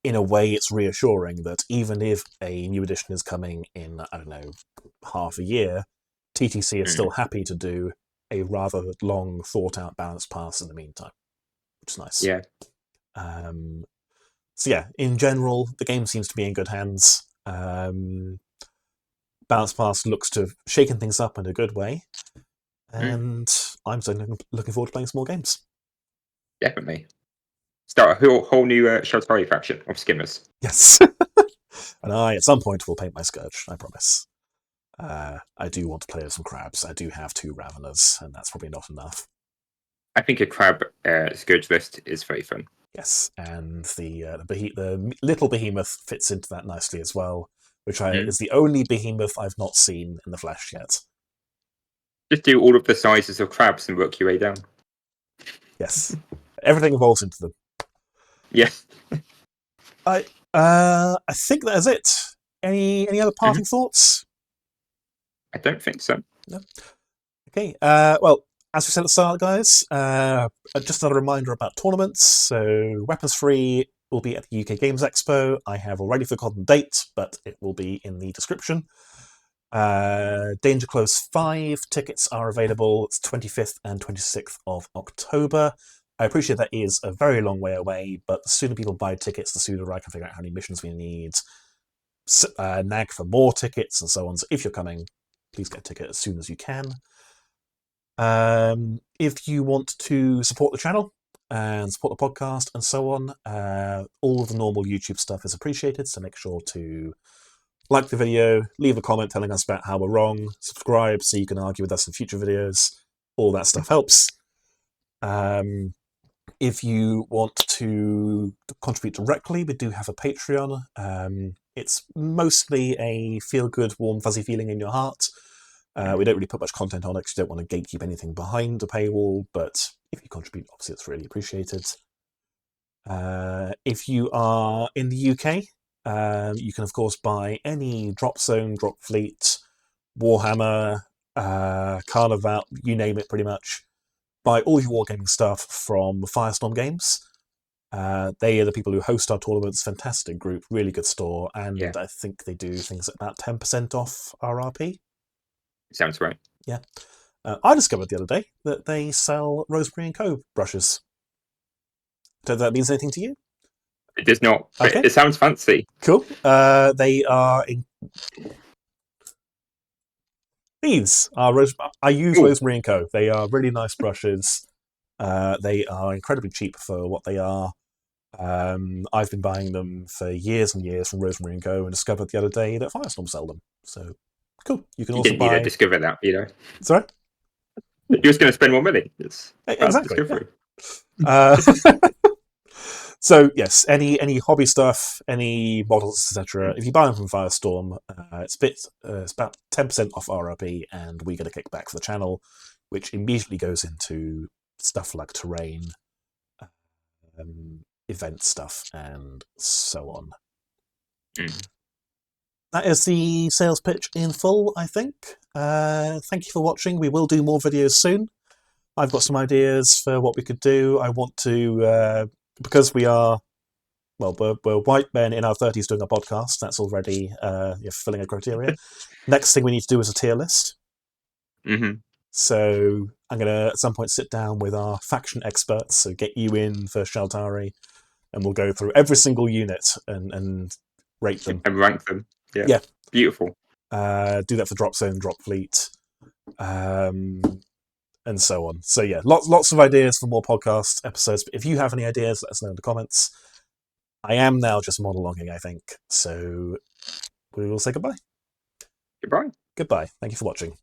in a way it's reassuring that even if a new edition is coming in, I don't know, half a year, TTC is still happy to do a rather long, thought-out balance pass in the meantime, which is nice. Yeah. So yeah, in general, the game seems to be in good hands. Balance pass looks to have shaken things up in a good way, and I'm certainly looking forward to playing some more games. Definitely. Start a whole new Sheltari faction of skimmers. Yes. And at some point, will paint my Scourge, I promise. I do want to play with some crabs. I do have 2 Raveners, and that's probably not enough. I think a crab Scourge list is very fun. Yes, and the little behemoth fits into that nicely as well, which is the only behemoth I've not seen in the flesh yet. Just do all of the sizes of crabs and work your way down. Yes. Everything evolves into them. Yes. I think that is it. Any other parting thoughts? I don't think so. No. Okay. Well, as we said at the start, guys, just another reminder about tournaments. So, Weapons Free will be at the UK Games Expo. I have already forgotten the date, but it will be in the description. Danger Close 5 tickets are available. It's 25th and 26th of October. I appreciate that is a very long way away, but the sooner people buy tickets, the sooner I can figure out how many missions we need, nag for more tickets, and so on. So if you're coming, please get a ticket as soon as you can. If you want to support the channel and support the podcast and so on, all of the normal YouTube stuff is appreciated, so make sure to like the video, leave a comment telling us about how we're wrong, subscribe so you can argue with us in future videos. All that stuff helps. If you want to contribute directly, we do have a Patreon. It's mostly a feel-good, warm, fuzzy feeling in your heart. We don't really put much content on it because we don't want to gatekeep anything behind the paywall, but if you contribute, obviously it's really appreciated. If you are in the UK, you can, of course, buy any Dropzone, Dropfleet, Warhammer, Carnival, you name it, pretty much. Buy all your wargaming stuff from Firestorm Games. They are the people who host our tournaments. Fantastic group, really good store, and I think they do things at about 10% off RRP. Sounds right. Yeah. I discovered the other day that they sell Rosemary & Co. brushes. Don't know if that means anything to you? It does not. Okay. It sounds fancy. Cool. They are... These are I use Rosemary & Co. They are really nice brushes. They are incredibly cheap for what they are. I've been buying them for years and years from Rosemary & Co. and discovered the other day that Firestorm sell them. So, cool. You can also buy... You didn't discover that, you know. Sorry? You're just going to spend more money. It's exactly. Yeah. So, yes, any hobby stuff, any models, etc. If you buy them from Firestorm, it's about 10% off RRP, and we get a kickback for the channel, which immediately goes into stuff like terrain, event stuff, and so on. That is the sales pitch in full, I think. Thank you for watching. We will do more videos soon. I've got some ideas for what we could do. I want to... because we are, well, we're white men in our 30s doing a podcast. That's already fulfilling a criteria. Next thing we need to do is a tier list. So I'm going to, at some point, sit down with our faction experts, so get you in for Sheltari, and we'll go through every single unit and rate them. And rank them. Yeah. Beautiful. Do that for Dropzone, Dropfleet, and so on. So yeah, lots of ideas for more podcast episodes. But if you have any ideas, let us know in the comments. I am now just monologuing, I think. So we will say goodbye. Goodbye. Goodbye. Thank you for watching.